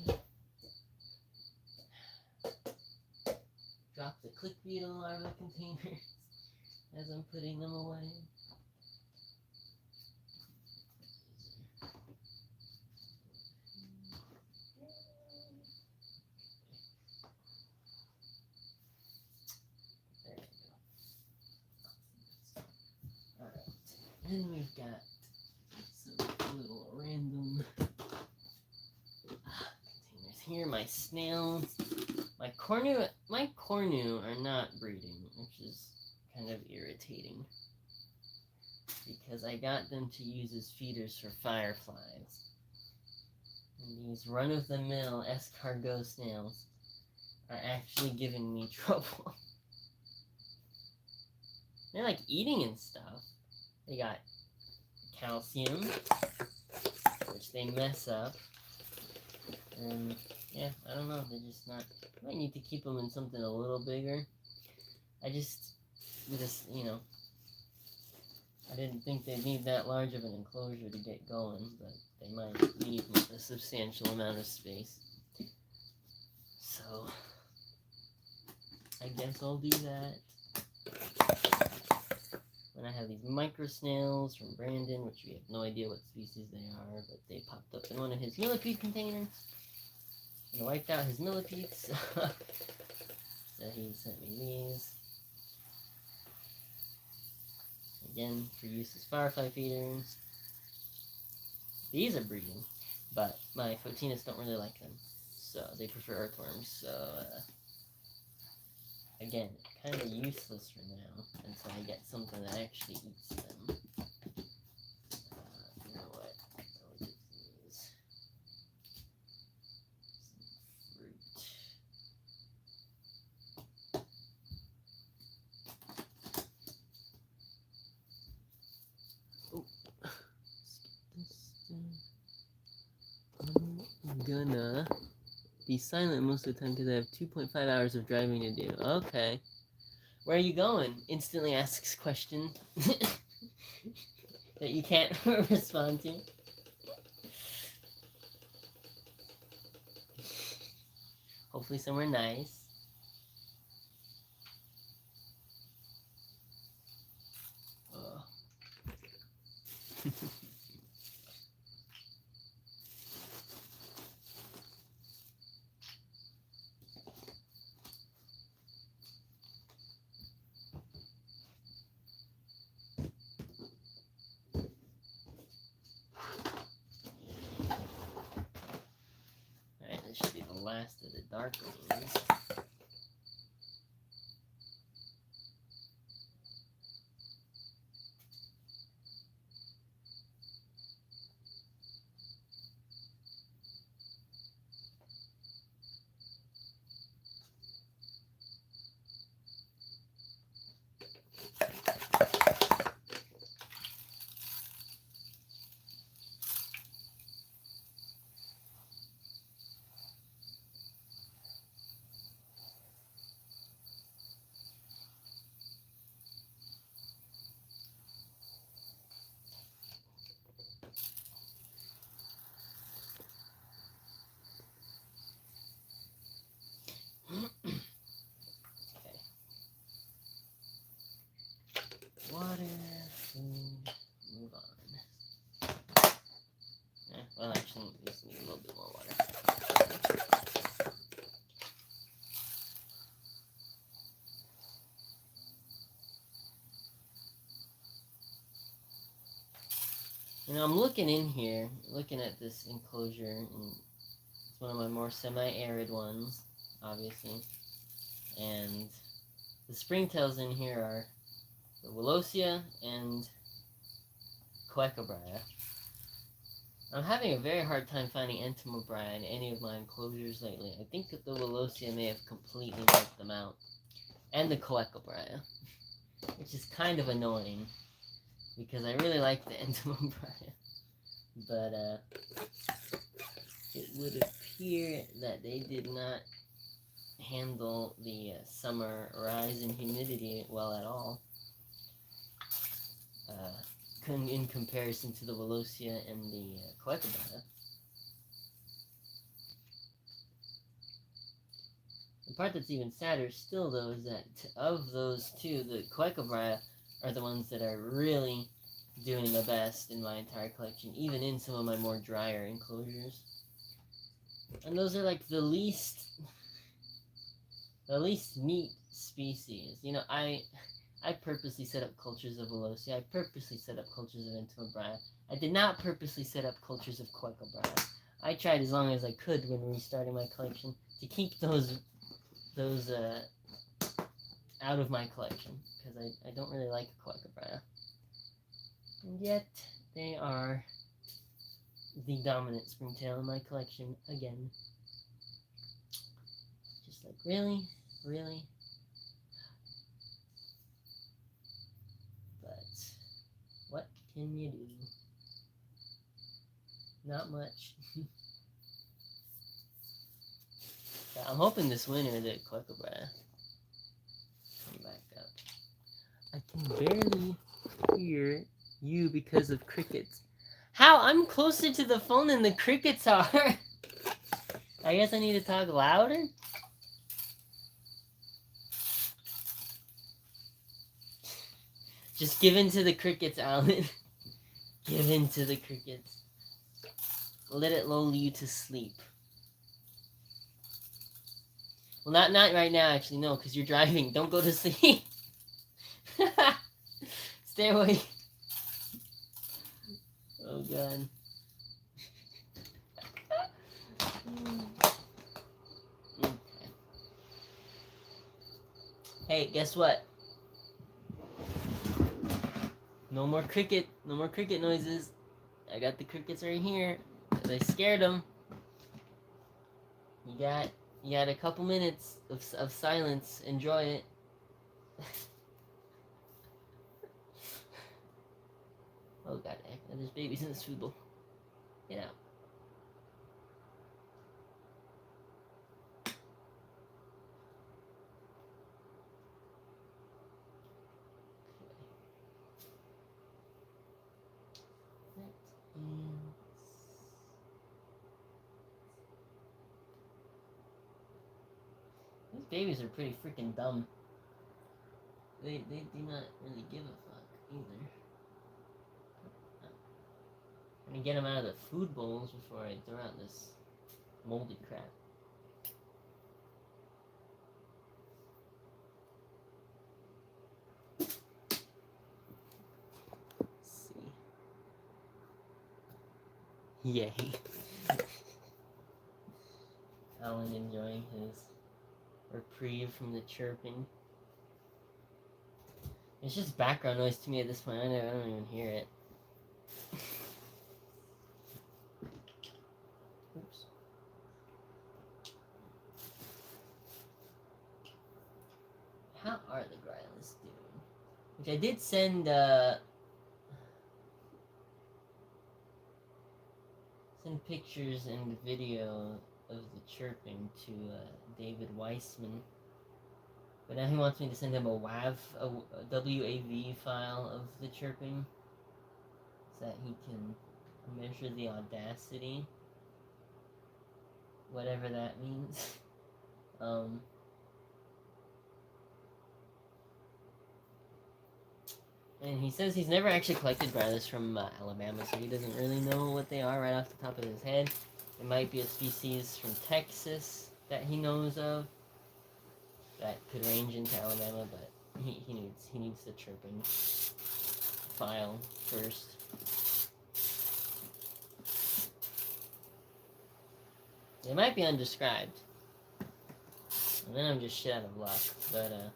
Drop the click beetle larva containers as I'm putting them away. There we go. Alright, then we've got some little random containers here. My snails. My cornu are not breeding, which is kind of irritating. Because I got them to use as feeders for fireflies. And these run-of-the-mill escargot snails are actually giving me trouble. They're like eating and stuff. They got calcium, which they mess up. And yeah, I don't know, they're just not... I might need to keep them in something a little bigger. I just, with this, you know, I didn't think they'd need that large of an enclosure to get going, but they might need a substantial amount of space. So, I guess I'll do that. When I have these micro snails from Brandon, which we have no idea what species they are, but they popped up in one of his millipede containers. And I wiped out his millipedes, so he sent me these. Again, for use as firefly feeders. These are breeding, but my Photinus don't really like them, so they prefer earthworms, so again, kind of useless for now, until I get something that actually eats them. You know what, I'll get these. Some fruit. Oh, I'm be silent most of the time because I have 2.5 hours of driving to do. Okay. Where are you going? Instantly asks question that you can't respond to. Hopefully somewhere nice. Alright, this should be the last of the dark ones. Water, food, move on. Well, actually, we just need a little bit more water. You know, I'm looking in here, looking at this enclosure, and it's one of my more semi-arid ones, obviously. And the springtails in here are the Willosia and Coecobria. I'm having a very hard time finding Entomobria in any of my enclosures lately. I think that the Willosia may have completely wiped them out. And the Coecobria, which is kind of annoying, because I really like the Entomobria. But, it would appear that they did not handle the summer rise in humidity well at all. In comparison to the Willosia and the Coecobria. The part that's even sadder still, though, is that of those two, the Coecobria are the ones that are really doing the best in my entire collection, even in some of my more drier enclosures. And those are like the least neat species. You know, I purposely set up cultures of Willosia. I purposely set up cultures of Entomobria. I did not purposely set up cultures of Coecobria. I tried as long as I could when restarting my collection to keep those out of my collection, because I don't really like Coecobria. And yet, they are the dominant springtail in my collection again. Just like, really? Really? But, what can you do? Not much. Yeah, I'm hoping this winter that Coecobria come back up. I can barely hear you because of crickets. How? I'm closer to the phone than the crickets are. I guess I need to talk louder? Just give in to the crickets, Alan. Give in to the crickets. Let it lull you to sleep. Well, not right now, actually, no, because you're driving. Don't go to sleep. Stay awake. Oh, God. Okay. Hey, guess what? No more cricket noises. I got the crickets right here, because I scared them. You got a couple minutes of silence. Enjoy it. Oh, God, there's babies in this food bowl. Get out. babies are pretty freaking dumb. They do not really give a fuck either. I'm gonna get them out of the food bowls before I throw out this moldy crap. Let's see. Yay. Alan enjoying his reprieve from the chirping. It's just background noise to me at this point. I don't even hear it. Oops. How are the Grylus doing? Which I did send pictures and video of the chirping to David Weissman. But now he wants me to send him a WAV file of the chirping so that he can measure the audacity, whatever that means. And he says he's never actually collected Grylus from Alabama, so he doesn't really know what they are right off the top of his head. It might be a species from Texas that he knows of that could range into Alabama, but he needs the chirping file first. They might be undescribed, and then I'm just shit out of luck. But it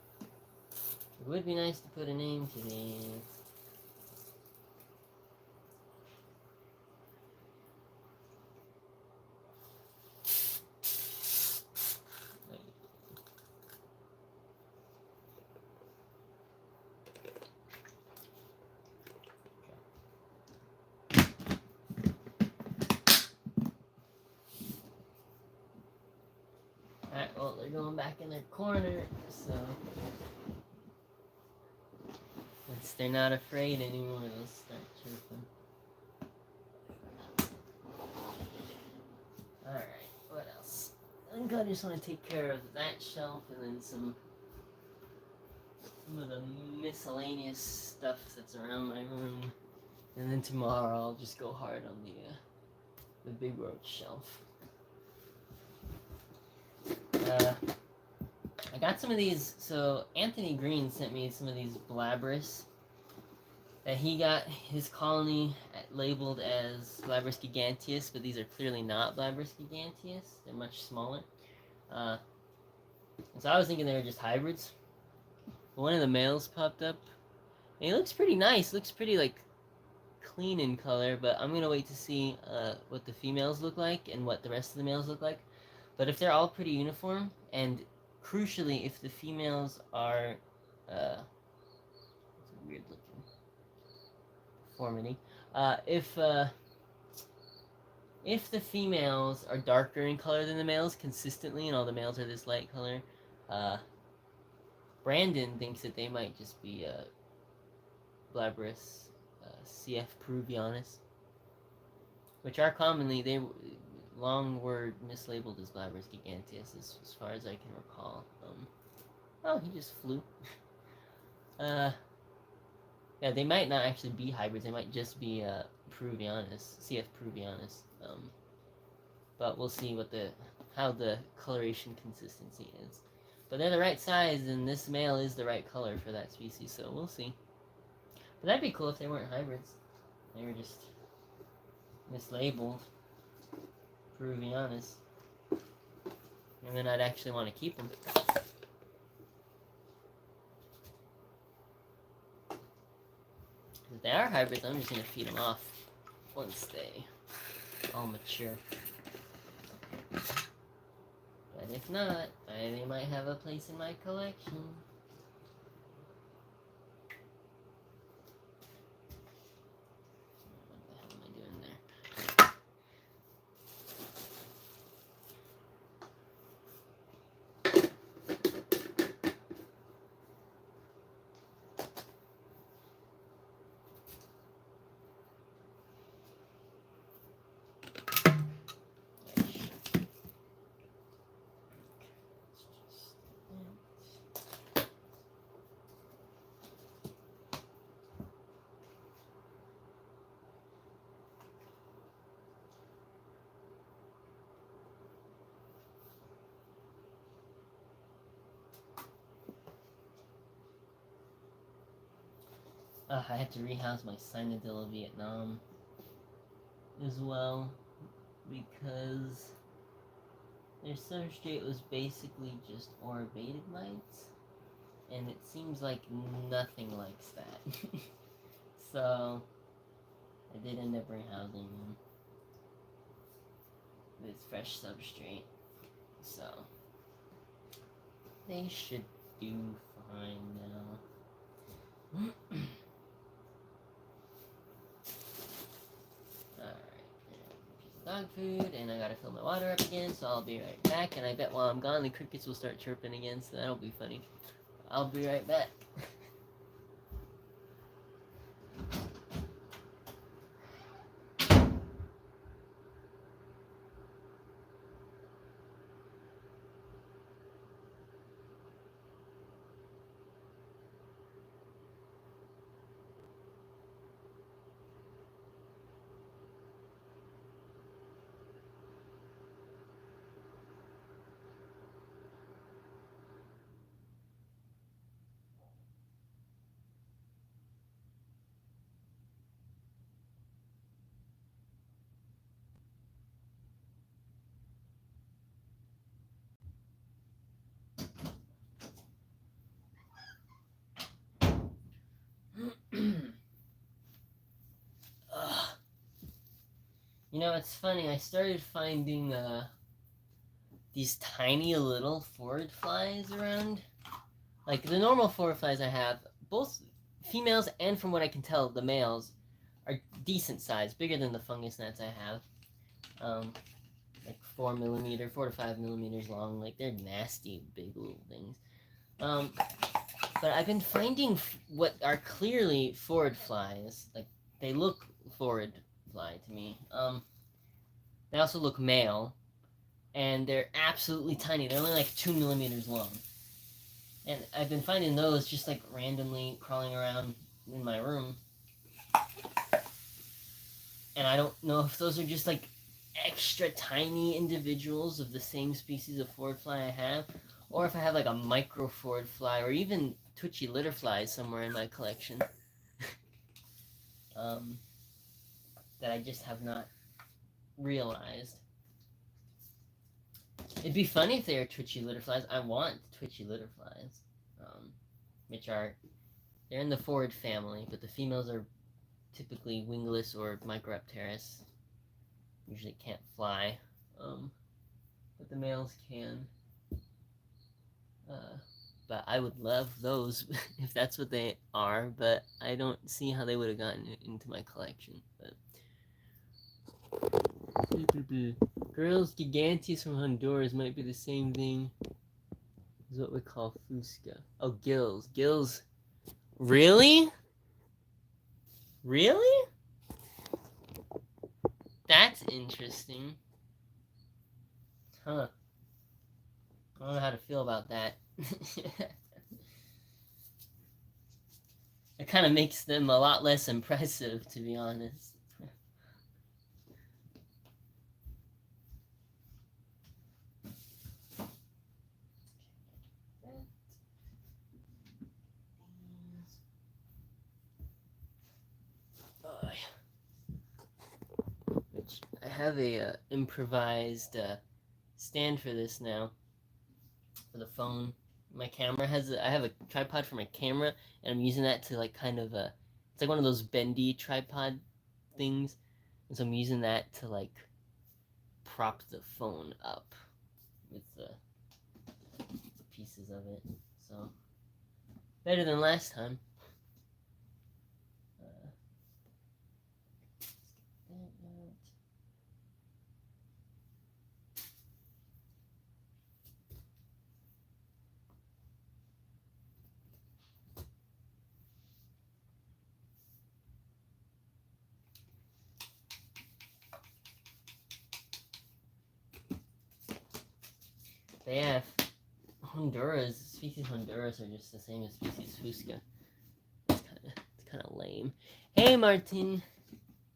would be nice to put a name to these. Alright, well, they're going back in their corner, so once they're not afraid anymore, they'll start chirping. Alright, what else? I think I just want to take care of that shelf and then some of the miscellaneous stuff that's around my room. And then tomorrow I'll just go hard on the Big Roach shelf. I got some of these, so Anthony Green sent me some of these Blabris that he got his colony labeled as Blabris giganteus, but these are clearly not Blabris giganteus. They're much smaller. And so I was thinking they were just hybrids. But one of the males popped up, and he looks pretty nice. Looks pretty like clean in color, but I'm gonna wait to see what the females look like and what the rest of the males look like. But if they're all pretty uniform, and crucially, if the females are, it's a weird looking deformity. If the females are darker in color than the males consistently, and all the males are this light color, Brandon thinks that they might just be Blabris CF peruvianus, which are commonly long word mislabeled as Blabris giganteus, as far as I can recall. Oh, he just flew. Yeah, they might not actually be hybrids. They might just be peruvianus, CF peruvianus. But we'll see how the coloration consistency is. But they're the right size, and this male is the right color for that species, so we'll see. But that'd be cool if they weren't hybrids. They were just mislabeled peruvianus. And then I'd actually want to keep them. If they are hybrids, I'm just going to feed them off once they all mature. But if not, they might have a place in my collection. What the hell am I doing there? I had to rehouse my Cynodilla Vietnam as well because their substrate was basically just Orobated mites, and it seems like nothing likes that. So I did end up rehousing them with fresh substrate. So they should do fine now. Dog food, and I gotta fill my water up again, so I'll be right back. And I bet while I'm gone, the crickets will start chirping again, so that'll be funny. I'll be right back. You know, it's funny, I started finding these tiny little forward flies around. Like, the normal forward flies I have, both females and from what I can tell, the males, are decent size, bigger than the fungus gnats I have. Like 4 to 5 millimeters long. Like, they're nasty, big little things. But I've been finding what are clearly forward flies. Like, they look forward fly to me. They also look male, and they're absolutely tiny. They're only like 2 millimeters long. And I've been finding those just like randomly crawling around in my room. And I don't know if those are just like extra tiny individuals of the same species of forward fly I have, or if I have like a micro forward fly, or even twitchy litter flies somewhere in my collection that I just have not realized. It'd be funny if they are twitchy litter flies. I want twitchy litter flies, which are, they're in the forward family, but the females are typically wingless or Micropterus. Usually can't fly, but the males can. But I would love those if that's what they are, but I don't see how they would have gotten into my collection. But Girls giganteus from Honduras might be the same thing as what we call fusca. Oh, gills. Gills. Really? Really? That's interesting. Huh. I don't know how to feel about that. It kind of makes them a lot less impressive, to be honest. Which I have a improvised stand for this now, for the phone. My camera has I have a tripod for my camera, and I'm using that to like kind of it's like one of those bendy tripod things, and so I'm using that to like prop the phone up with the pieces of it. So better than last time. They have Honduras. Species Honduras are just the same as species Fusca. It's kind of lame. Hey, Martin,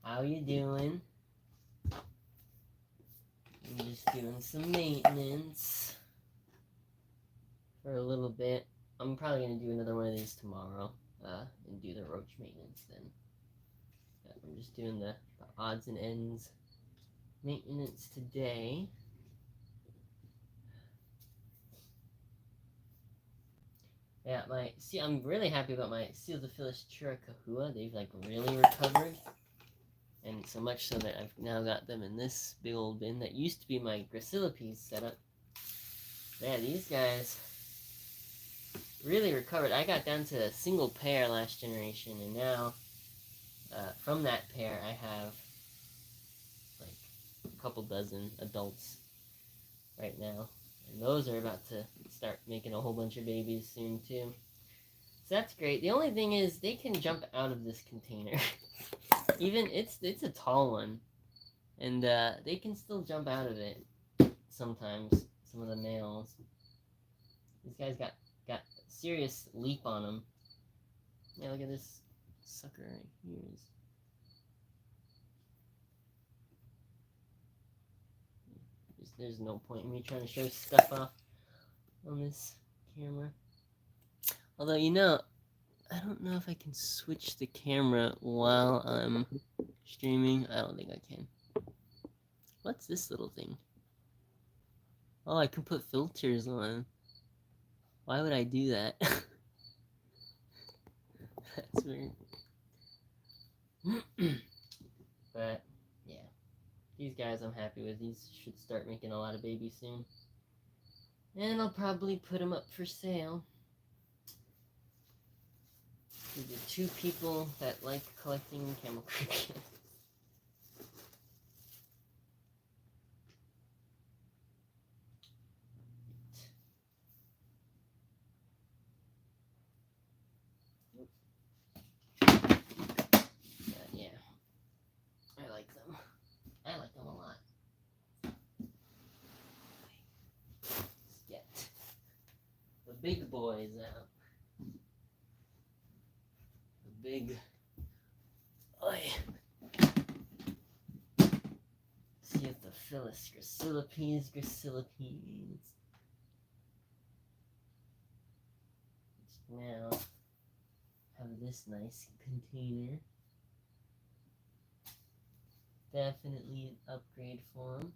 how you doing? I'm just doing some maintenance for a little bit. I'm probably gonna do another one of these tomorrow. and do the roach maintenance then. I'm just doing the odds and ends maintenance today. Yeah, I'm really happy about my Celodophilus chiricahua. They've like really recovered. And so much so that I've now got them in this big old bin that used to be my Gracillipes setup. Yeah, these guys really recovered. I got down to a single pair last generation, and now from that pair I have like a couple dozen adults right now. And those are about to start making a whole bunch of babies soon too. So that's great. The only thing is they can jump out of this container. Even it's a tall one, and they can still jump out of it sometimes. Some of the males. These guys got a serious leap on them. Yeah, look at this sucker right here. There's no point in me trying to show stuff off on this camera. Although, you know, I don't know if I can switch the camera while I'm streaming. I don't think I can. What's this little thing? Oh, I can put filters on. Why would I do that? That's weird. But, yeah. These guys I'm happy with. These should start making a lot of babies soon. And I'll probably put them up for sale. To the two people that like collecting camel crickets. Yeah, I like them. I like them a lot. Let's get the big boys out. The big... See if the Phyllis Gracillipes. Now have this nice container. Definitely an upgrade for them.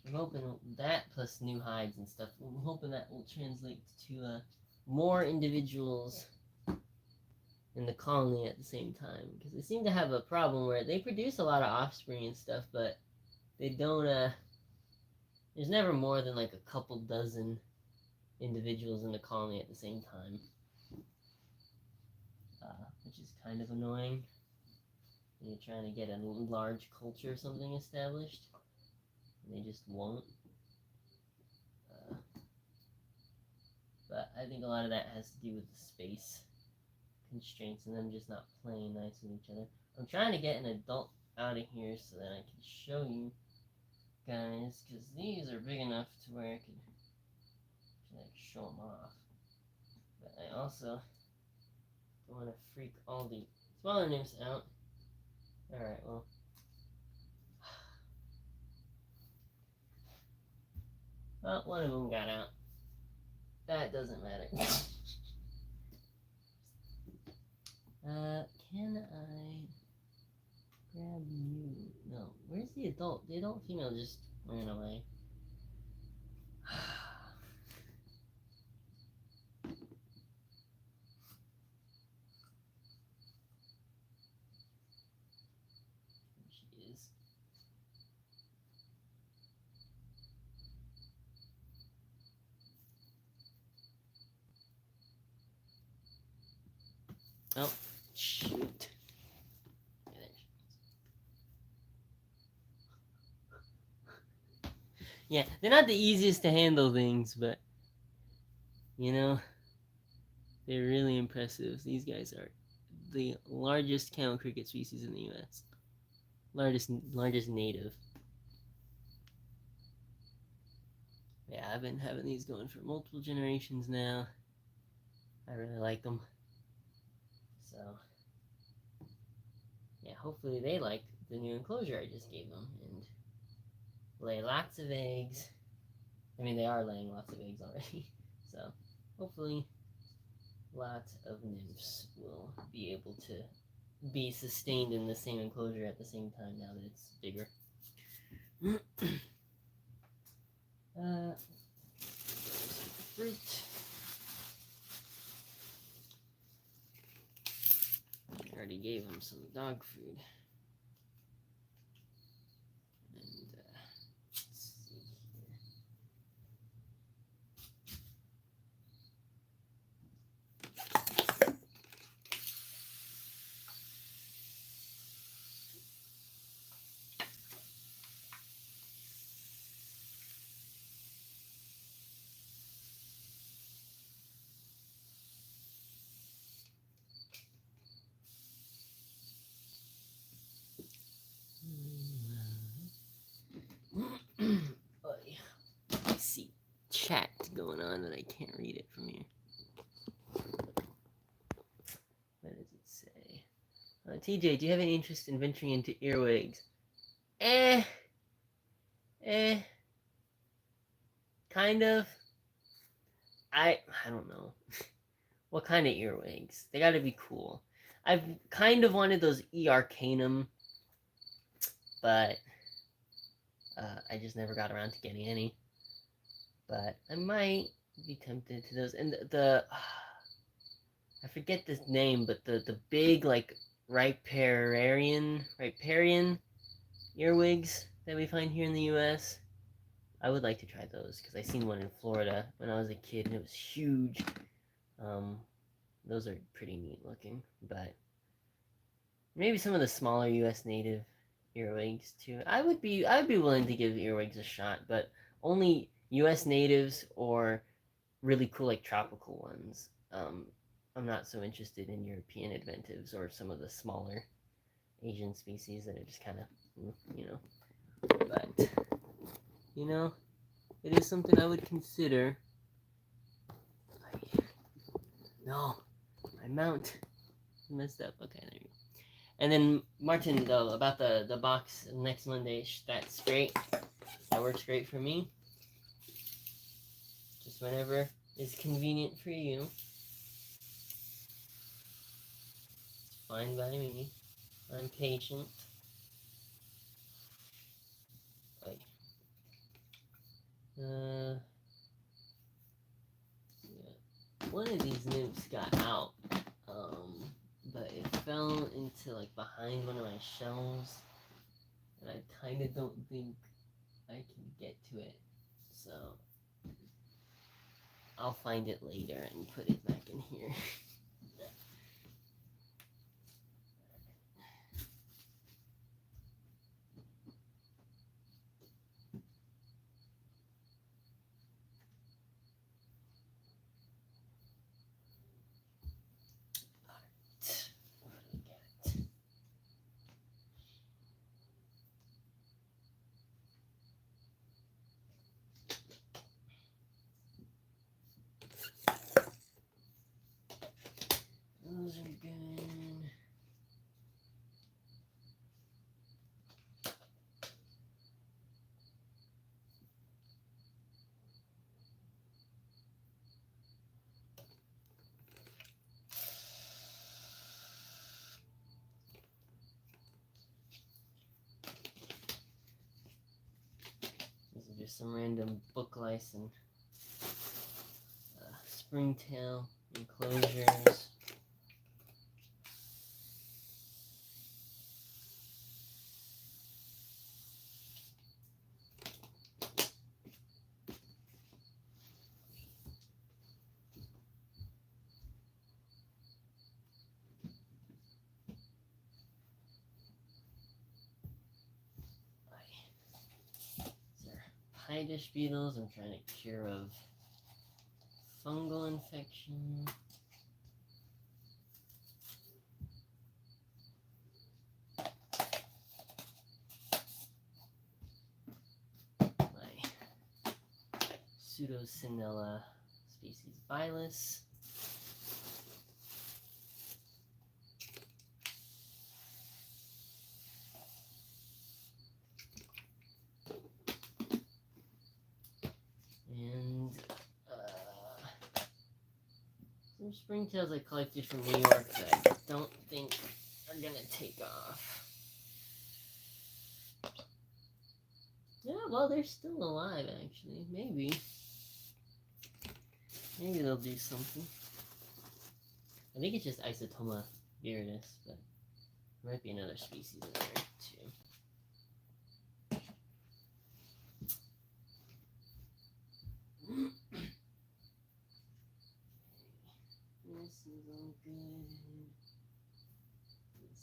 I'm hoping that plus new hides and stuff, I'm hoping that will translate to more individuals in the colony at the same time, because they seem to have a problem where they produce a lot of offspring and stuff, but they don't there's never more than like a couple dozen individuals in the colony at the same time, which is kind of annoying when you're trying to get a large culture or something established, and they just won't. But I think a lot of that has to do with the space constraints and them just not playing nice with each other. I'm trying to get an adult out of here so that I can show you guys, because these are big enough to where I could like show them off. But I also don't want to freak all the smaller nymphs out. Alright, well, one of them got out. That doesn't matter. Can I grab you? No. Where's the adult? The adult female just ran away. She is. Oh, shoot. Yeah, they're not the easiest to handle things, but, you know, they're really impressive. These guys are the largest camel cricket species in the U.S. Largest native. Yeah, I've been having these going for multiple generations now. I really like them. So, yeah, hopefully they like the new enclosure I just gave them and lay lots of eggs I mean, they are laying lots of eggs already. So hopefully lots of nymphs will be able to be sustained in the same enclosure at the same time now that it's bigger. Fruit. I already gave him some dog food. And let's see here. I see chat going on and I can't read it from here. What does it say? TJ, do you have any interest in venturing into earwigs? Kind of. I don't know. What kind of earwigs? They gotta be cool. I've kind of wanted those E Arcanum, but I just never got around to getting any. But I might be tempted to those. And I forget this name, but the big like riparian earwigs that we find here in the U.S. I would like to try those because I seen one in Florida when I was a kid and it was huge. Those are pretty neat looking, but maybe some of the smaller U.S. native earwigs too. I would be willing to give earwigs a shot, but only U.S. natives or really cool like tropical ones. I'm not so interested in European adventives or some of the smaller Asian species that are just kind of, but it is something I would consider. No, my mount messed up. Okay, there you go. And then Martin, though, about the box next Monday, that's great. That works great for me. Just whenever is convenient for you. It's fine by me. I'm patient. Yeah. One of these nymphs got out, but it fell into like behind one of my shelves, and I kind of don't think I can get to it, so I'll find it later and put it back in here. Those are good. These are just some random book license. Springtail enclosures. Piedish beetles I'm trying to cure of fungal infection. My Pseudocinella species Vilas. some springtails I collected from New York that I don't think are gonna take off. Yeah, well, they're still alive, actually. Maybe. Maybe they'll do something. I think it's just Isotoma viridis, but there might be another species in there, too. This is all good. This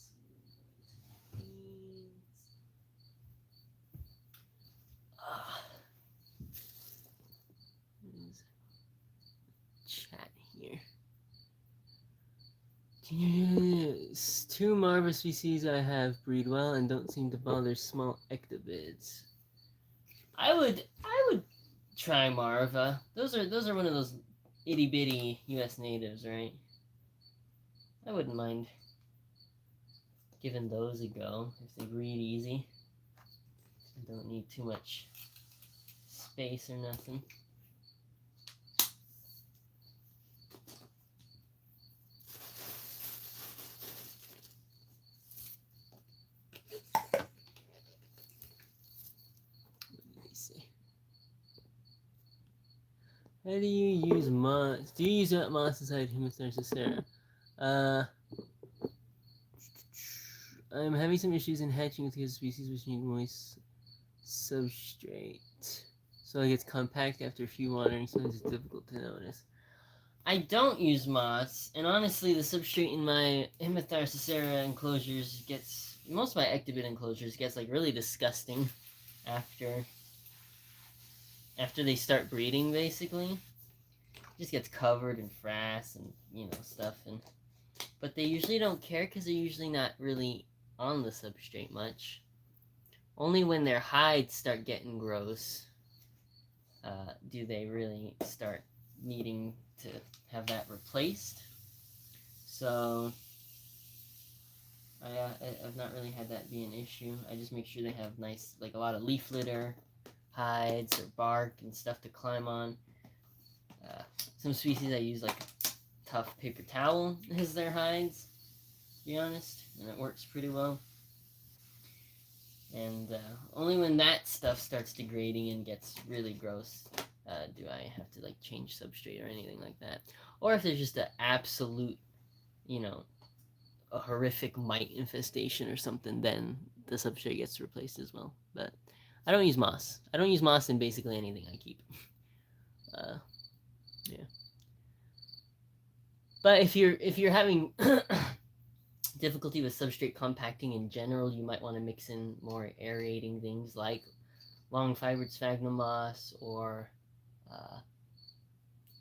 is chat here. Yes, 2 Marva species I have breed well and don't seem to bother small ectobids. I would try Marva. Those are one of those itty bitty US natives, right? I wouldn't mind giving those a go if they breed easy. Don't need too much space or nothing. Let me see. How do you use moss? Do you use that moss inside Hemiptera cicera? I'm having some issues in hatching with these species which need moist substrate. So it gets compact after a few watering, so it's difficult to notice. I don't use moss, and honestly, the substrate in my Hemiptera cicera enclosures gets, most of my ectobid enclosures gets like really disgusting after they start breeding, basically. It just gets covered in frass and, stuff, but they usually don't care because they're usually not really on the substrate much. Only when their hides start getting gross do they really start needing to have that replaced. So I've not really had that be an issue. I just make sure they have nice, like a lot of leaf litter, hides or bark and stuff to climb on. Some species I use like tough paper towel as their hides, to be honest, and it works pretty well. And only when that stuff starts degrading and gets really gross do I have to like change substrate or anything like that. Or if there's just an absolute, a horrific mite infestation or something, then the substrate gets replaced as well. But I don't use moss. I don't use moss in basically anything I keep. Yeah. But if you're having difficulty with substrate compacting in general, you might want to mix in more aerating things like long fibered sphagnum moss or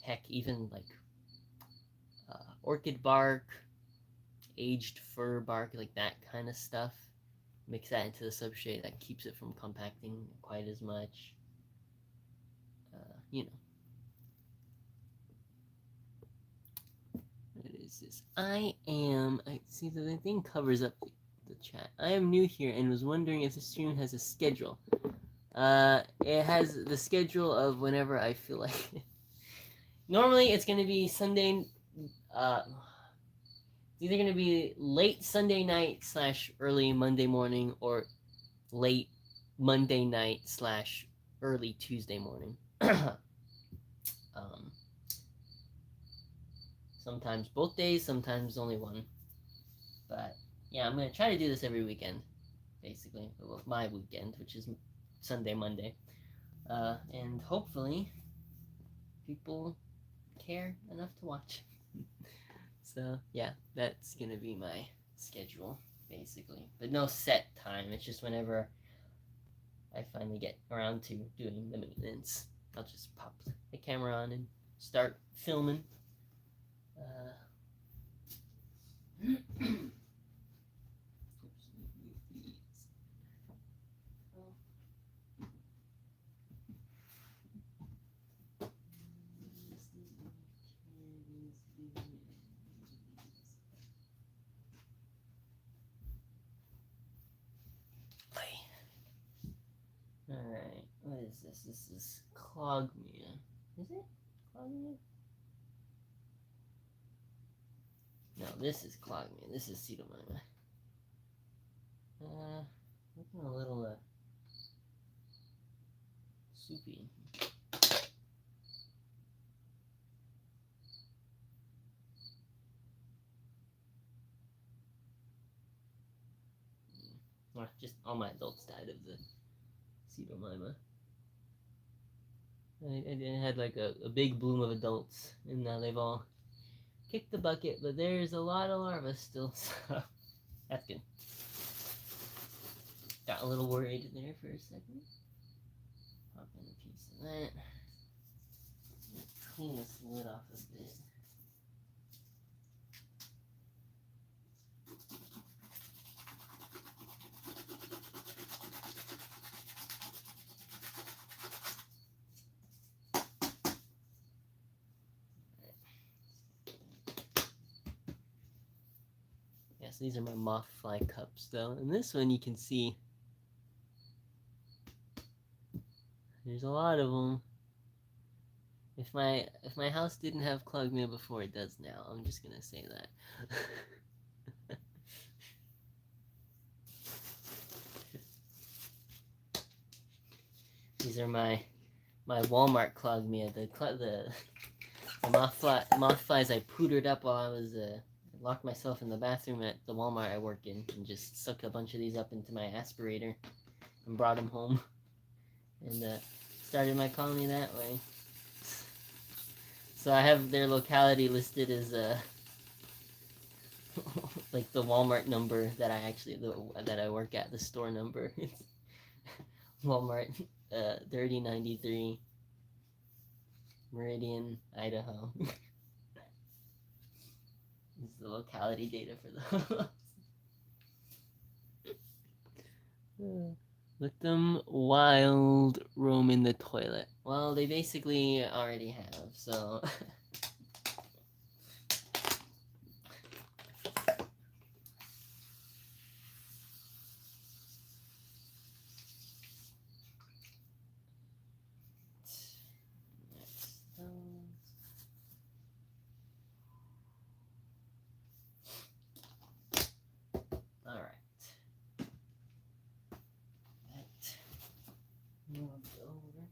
heck, even like orchid bark, aged fir bark, like that kind of stuff. Mix that into the substrate. That keeps it from compacting quite as much. What is this? I see that the thing covers up the chat. I am new here and was wondering if the stream has a schedule. It has the schedule of whenever I feel like it. Normally, it's going to be Sunday. It's either going to be late Sunday night / early Monday morning, or late Monday night / early Tuesday morning. Sometimes both days, sometimes only one. But yeah, I'm going to try to do this every weekend, basically. Well, my weekend, which is Sunday, Monday. And hopefully people care enough to watch. So yeah, that's going to be my schedule, basically. But no set time. It's just whenever I finally get around to doing the maintenance, I'll just pop the camera on and start filming. Alright, what is this? This is Clogmia. Is it? Clogmia? No, this is Clogmia. This is Pseudomyma. Looking a little soupy. Well, just all my adults died of the Pseudomyma. I had like a big bloom of adults, and now they've all kicked the bucket, but there's a lot of larvae still, so that's good. Got a little worried there for a second. Pop in a piece of that. Clean this lid off a bit. Yes, these are my moth fly cups though, and this one you can see there's a lot of them. If my house didn't have Clogmia before, it does now. I'm just gonna say that. These are my Walmart Clogmia. The moth flies I pootered up while I was locked myself in the bathroom at the Walmart I work in, and just sucked a bunch of these up into my aspirator and brought them home, and started my colony that way. So I have their locality listed as like the Walmart number that that I work at, the store number. Walmart 3093 Meridian, Idaho. This is the locality data for those. Let them wild roam in the toilet. Well, they basically already have, so... Alright. Moved over.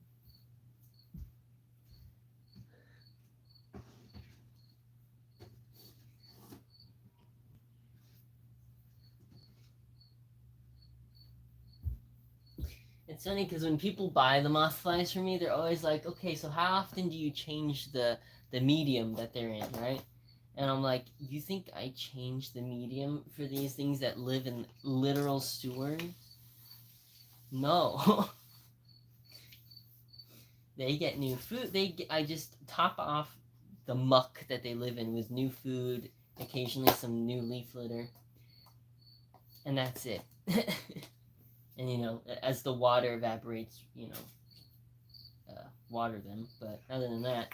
It's funny because when people buy the moth flies from me, they're always like, okay, so how often do you change the medium that they're in, right? And I'm like, you think I change the medium for these things that live in literal sewers? No. They get new food. I just top off the muck that they live in with new food, occasionally some new leaf litter, and that's it. And you know, as the water evaporates, you know, water them. But other than that,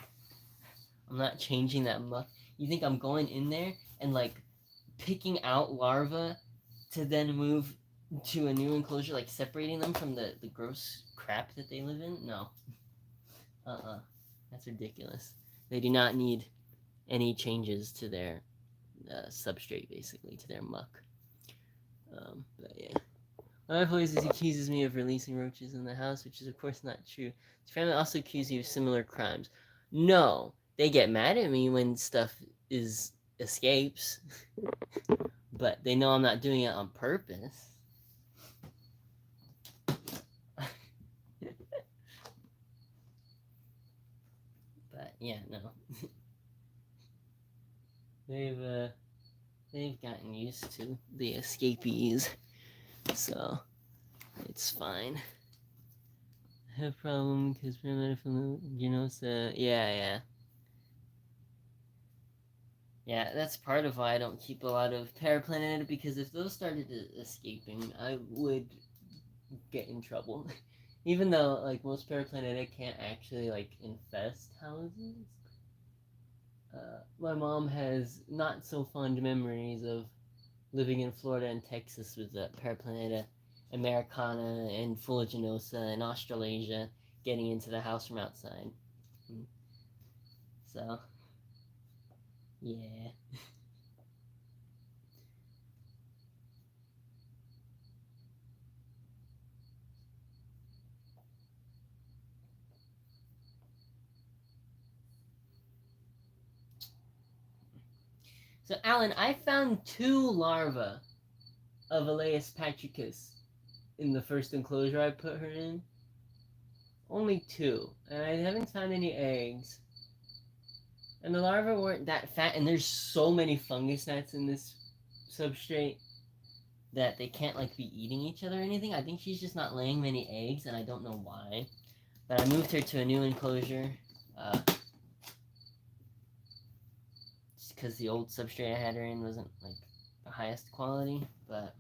I'm not changing that muck. You think I'm going in there and like picking out larvae to then move to a new enclosure, like separating them from the gross crap that they live in? No. That's ridiculous. They do not need any changes to their substrate, basically, to their muck. But yeah. My wife always accuses me of releasing roaches in the house, which is of course not true. His family also accuse you of similar crimes. No, they get mad at me when stuff escapes, but they know I'm not doing it on purpose. But yeah, no. They've gotten used to the escapees, so it's fine. I have a problem because yeah, that's part of why I don't keep a lot of Paraplaneta, because if those started escaping, I would get in trouble. Even though like most Paraplaneta can't actually like infest houses. My mom has not so fond memories of living in Florida and Texas with the Paraplaneta Americana and Fuliginosa and Australasia getting into the house from outside. So, yeah. So, Alan, I found 2 larvae of Elaeus patricus in the first enclosure I put her in. Only 2. And I haven't found any eggs. And the larvae weren't that fat, and there's so many fungus gnats in this substrate that they can't, like, be eating each other or anything. I think she's just not laying many eggs, and I don't know why. But I moved her to a new enclosure. Just because the old substrate I had her in wasn't, like, the highest quality. But,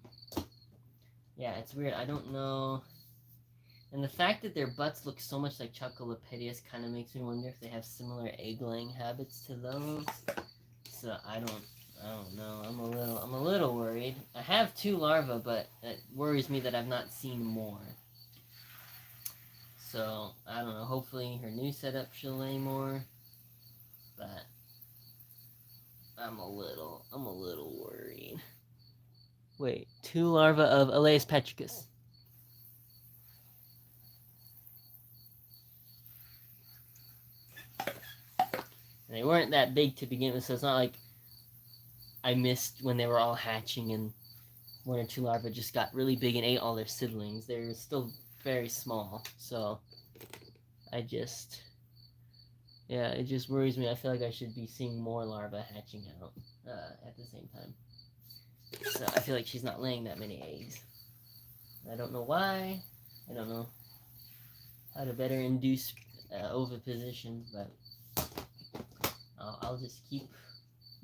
yeah, it's weird. I don't know. And the fact that their butts look so much like Chocolopedius kind of makes me wonder if they have similar egg-laying habits to those. So I don't know. I'm a little worried. I have 2 larvae, but it worries me that I've not seen more. So I don't know. Hopefully her new setup she'll lay more, but I'm a little worried. Wait, 2 larvae of Elaeus patricus. And they weren't that big to begin with, so it's not like I missed when they were all hatching and 1 or 2 larvae just got really big and ate all their siblings. They're still very small, so it just worries me. I feel like I should be seeing more larvae hatching out at the same time. So I feel like she's not laying that many eggs. I don't know why. I don't know how to better induce oviposition, but I'll just keep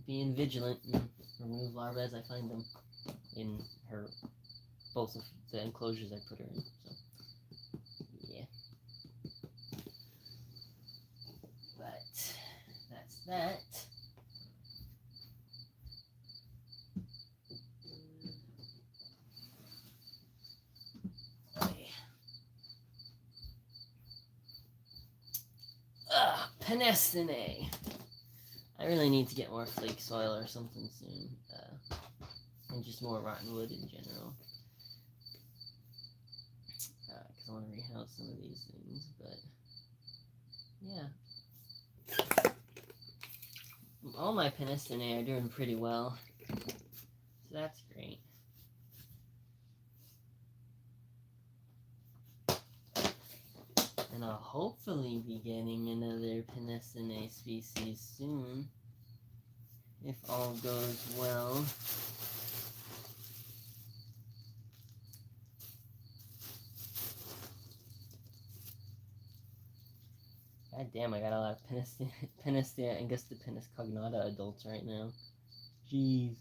being vigilant and remove larvae as I find them in both of the enclosures I put her in. So, yeah. But that's that. Penestine. I really need to get more flake soil or something soon, and just more rotten wood in general. Because I want to rehouse some of these things, but yeah. All my Penestine are doing pretty well, so that's great. And I'll hopefully be getting another Penestine species soon, if all goes well. God damn, I got a lot of Penestine and Gustapinus cognata adults right now. Jeez.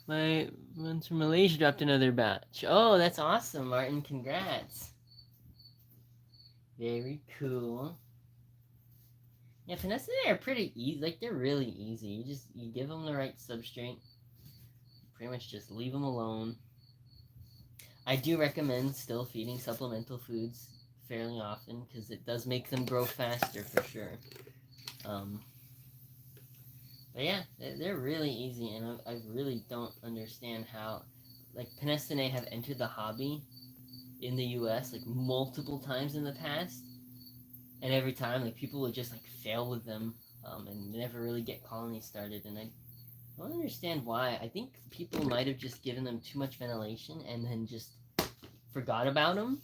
My ones from Malaysia dropped another batch. Oh, that's awesome, Martin. Congrats. Very cool. Yeah, Penestine are pretty easy. Like, they're really easy. You give them the right substrate. Pretty much just leave them alone. I do recommend still feeding supplemental foods fairly often, because it does make them grow faster for sure. But yeah, they're really easy, and I really don't understand how, like, Penestine have entered the hobby in the US, like, multiple times in the past, and every time, like, people would just, like, fail with them, and never really get colonies started, and I don't understand why. I think people might have just given them too much ventilation and then just forgot about them.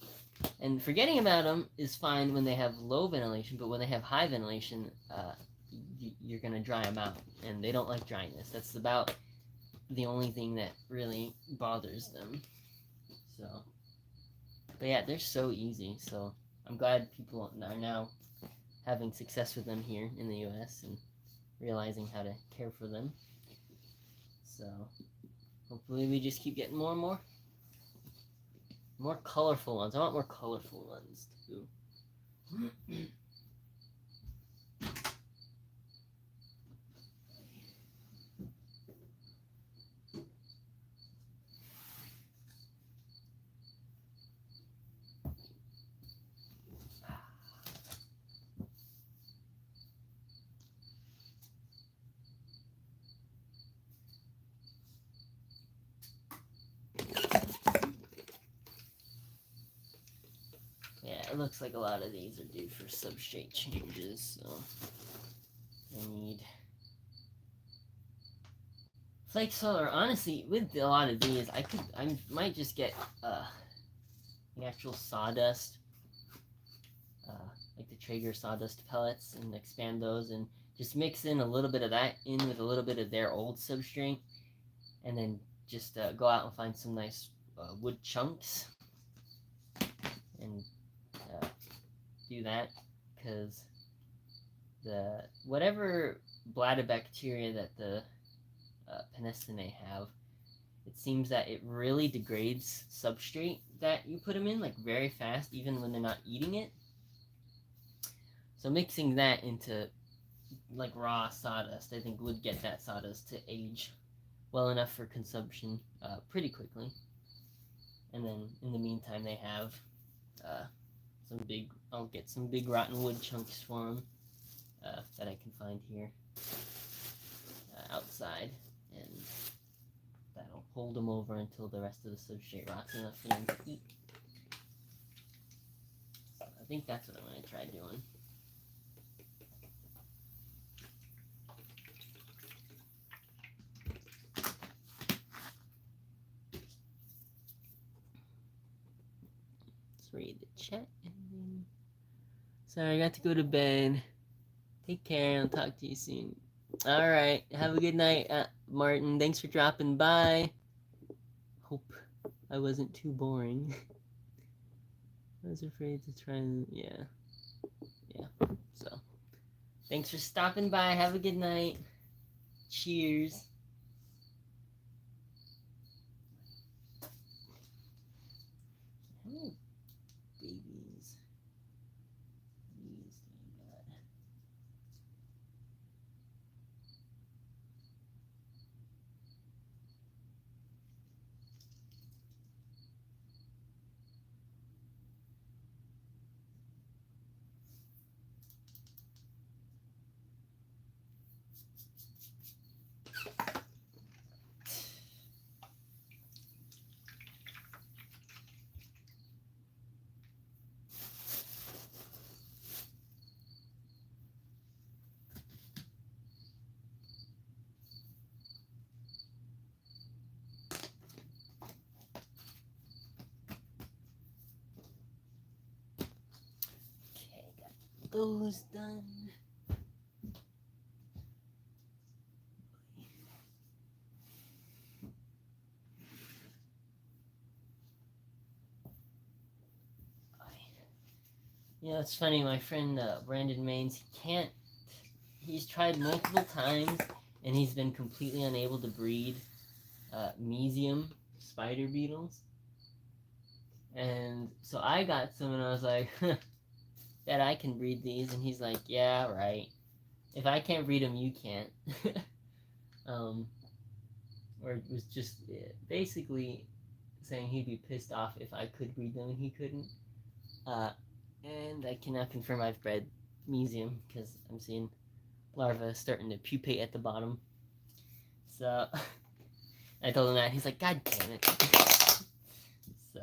And forgetting about them is fine when they have low ventilation, but when they have high ventilation, you're going to dry them out. And they don't like dryness. That's about the only thing that really bothers them. So, but yeah, they're so easy. So I'm glad people are now having success with them here in the US and realizing how to care for them. So hopefully we just keep getting more and more. More colorful ones. I want more colorful ones too. it looks like a lot of these are due for substrate changes, so I need flake solar. Honestly, with a lot of these, I might just get the actual sawdust, like the Traeger sawdust pellets, and expand those, and just mix in a little bit of that in with a little bit of their old substrate, and then just go out and find some nice wood chunks and do that, because the whatever bladder-bacteria that the Penistinae have, it seems that it really degrades substrate that you put them in, like, very fast, even when they're not eating it. So mixing that into like raw sawdust, I think would get that sawdust to age well enough for consumption pretty quickly. And then in the meantime, they have I'll get some big rotten wood chunks for them that I can find here outside, and that'll hold them over until the rest of the substrate rots enough for them to eat. So I think that's what I'm going to try doing. Let's read the chat. Sorry, I got to go to bed. Take care. I'll talk to you soon. All right. Have a good night, Martin. Thanks for dropping by. Hope I wasn't too boring. I was afraid to try and... Yeah. So, thanks for stopping by. Have a good night. Cheers. How many babies? These do I got? Those done. Yeah, it's funny. My friend Brandon Maines, he's tried multiple times, and he's been completely unable to breed Mesium spider beetles. And so I got some, and I was like, Dad, I can breed these. And he's like, yeah, right. If I can't breed them, you can't. Or it was just basically saying he'd be pissed off if I could breed them and he couldn't. And I can now confirm I've bred Mesium, because I'm seeing larvae starting to pupate at the bottom. So I told him that. He's like, God damn it. So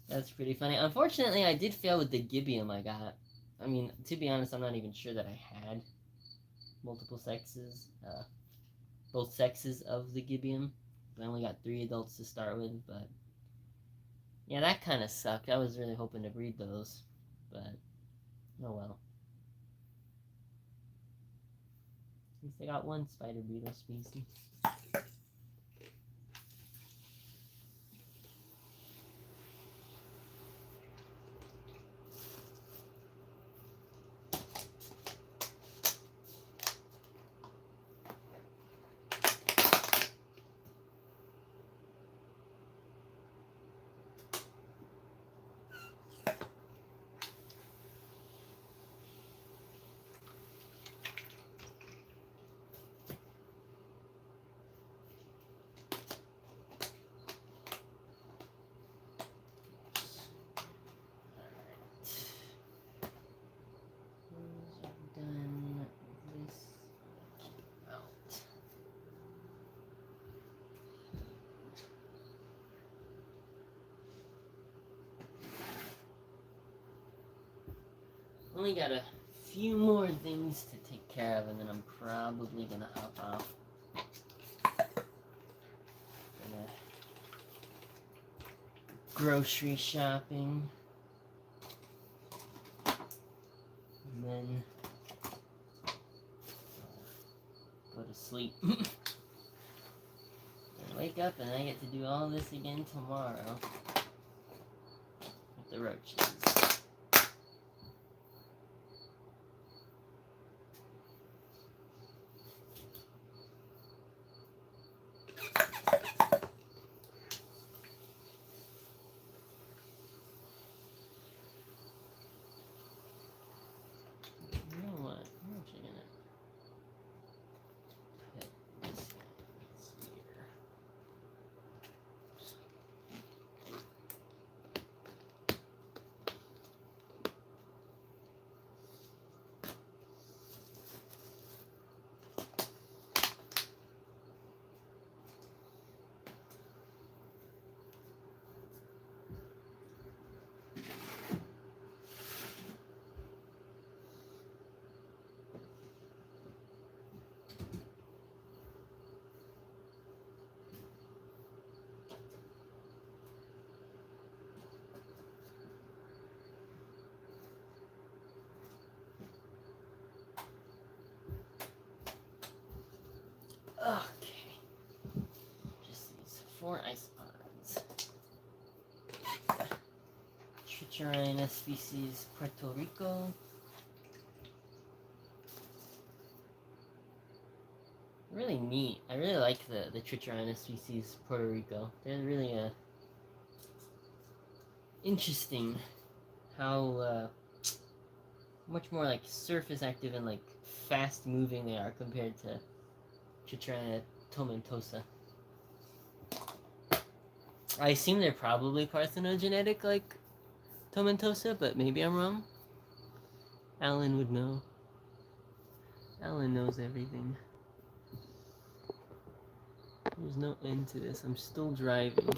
that's pretty funny. Unfortunately, I did fail with the Gibium I got. I mean, to be honest, I'm not even sure that I had multiple sexes, both sexes of the Gibium. I only got 3 adults to start with, but yeah, that kind of sucked. I was really hoping to breed those, but oh well. At least I got one spider beetle species. Only got a few more things to take care of, and then I'm probably gonna hop off. Gonna grocery shopping, and then go to sleep. And wake up, and I get to do all this again tomorrow with the roaches. Okay, just these 4 ice ponds. Trichurina species Puerto Rico. Really neat. I really like the Trichurina species Puerto Rico. They're really interesting how much more like surface active and like fast moving they are compared to Trichurina tomentosa. I assume they're probably parthenogenetic like tomentosa, but maybe I'm wrong. Alan would know. Alan knows everything. There's no end to this. I'm still driving.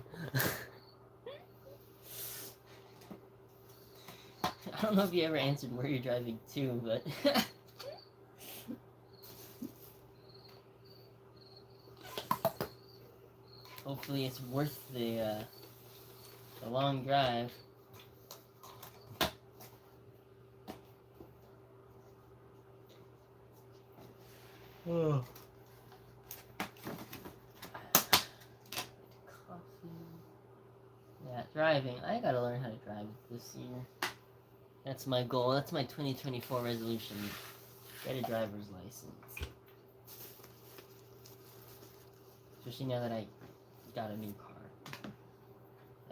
I don't know if you ever answered where you're driving to, but hopefully it's worth the long drive. Oh. Coffee. Yeah, driving. I gotta learn how to drive this year. That's my goal. That's my 2024 resolution. Get a driver's license. Especially now that I got a new car.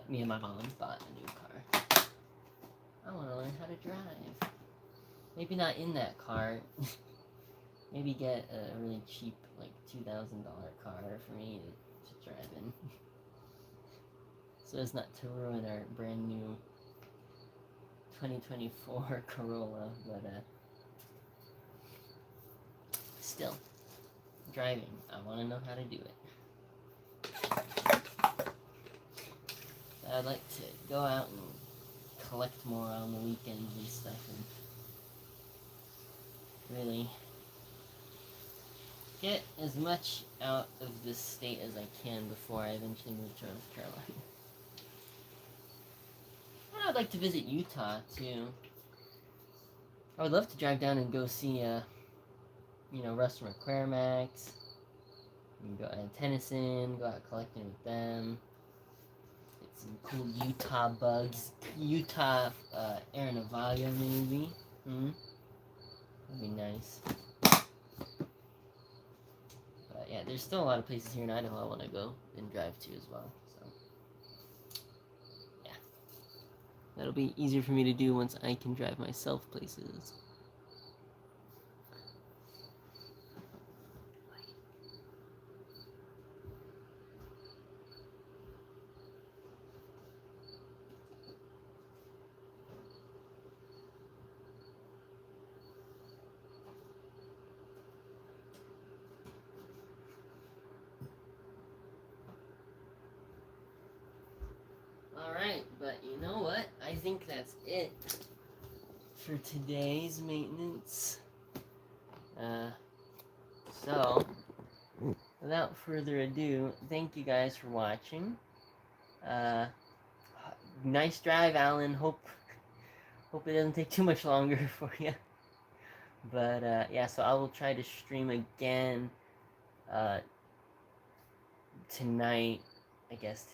Me and my mom bought a new car. I want to learn how to drive. Maybe not in that car. Maybe get a really cheap, like $2,000 car for me to drive in. So as not to ruin our brand new 2024 Corolla, but still, driving. I want to know how to do it. I'd like to go out and collect more on the weekends and stuff, and really get as much out of this state as I can before I eventually move to North Carolina. And I'd like to visit Utah too. I would love to drive down and go see Russ McQuarmax, and go to Tennyson, go out collecting with them. Get some cool Utah bugs. Utah Aranavaga maybe. That'd be nice. But yeah, there's still a lot of places here in Idaho I want to go and drive to as well. So yeah, that'll be easier for me to do once I can drive myself places. Alright, but you know what? I think that's it for today's maintenance. So, without further ado, thank you guys for watching. Nice drive, Alan. Hope it doesn't take too much longer for you. But yeah, so I will try to stream again tonight. I guess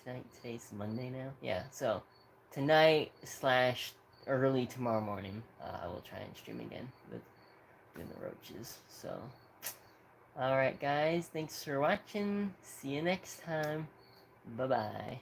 today's Monday now. Yeah, so tonight / early tomorrow morning, I will try and stream again with doing the roaches. So, alright guys, thanks for watching. See you next time. Bye bye.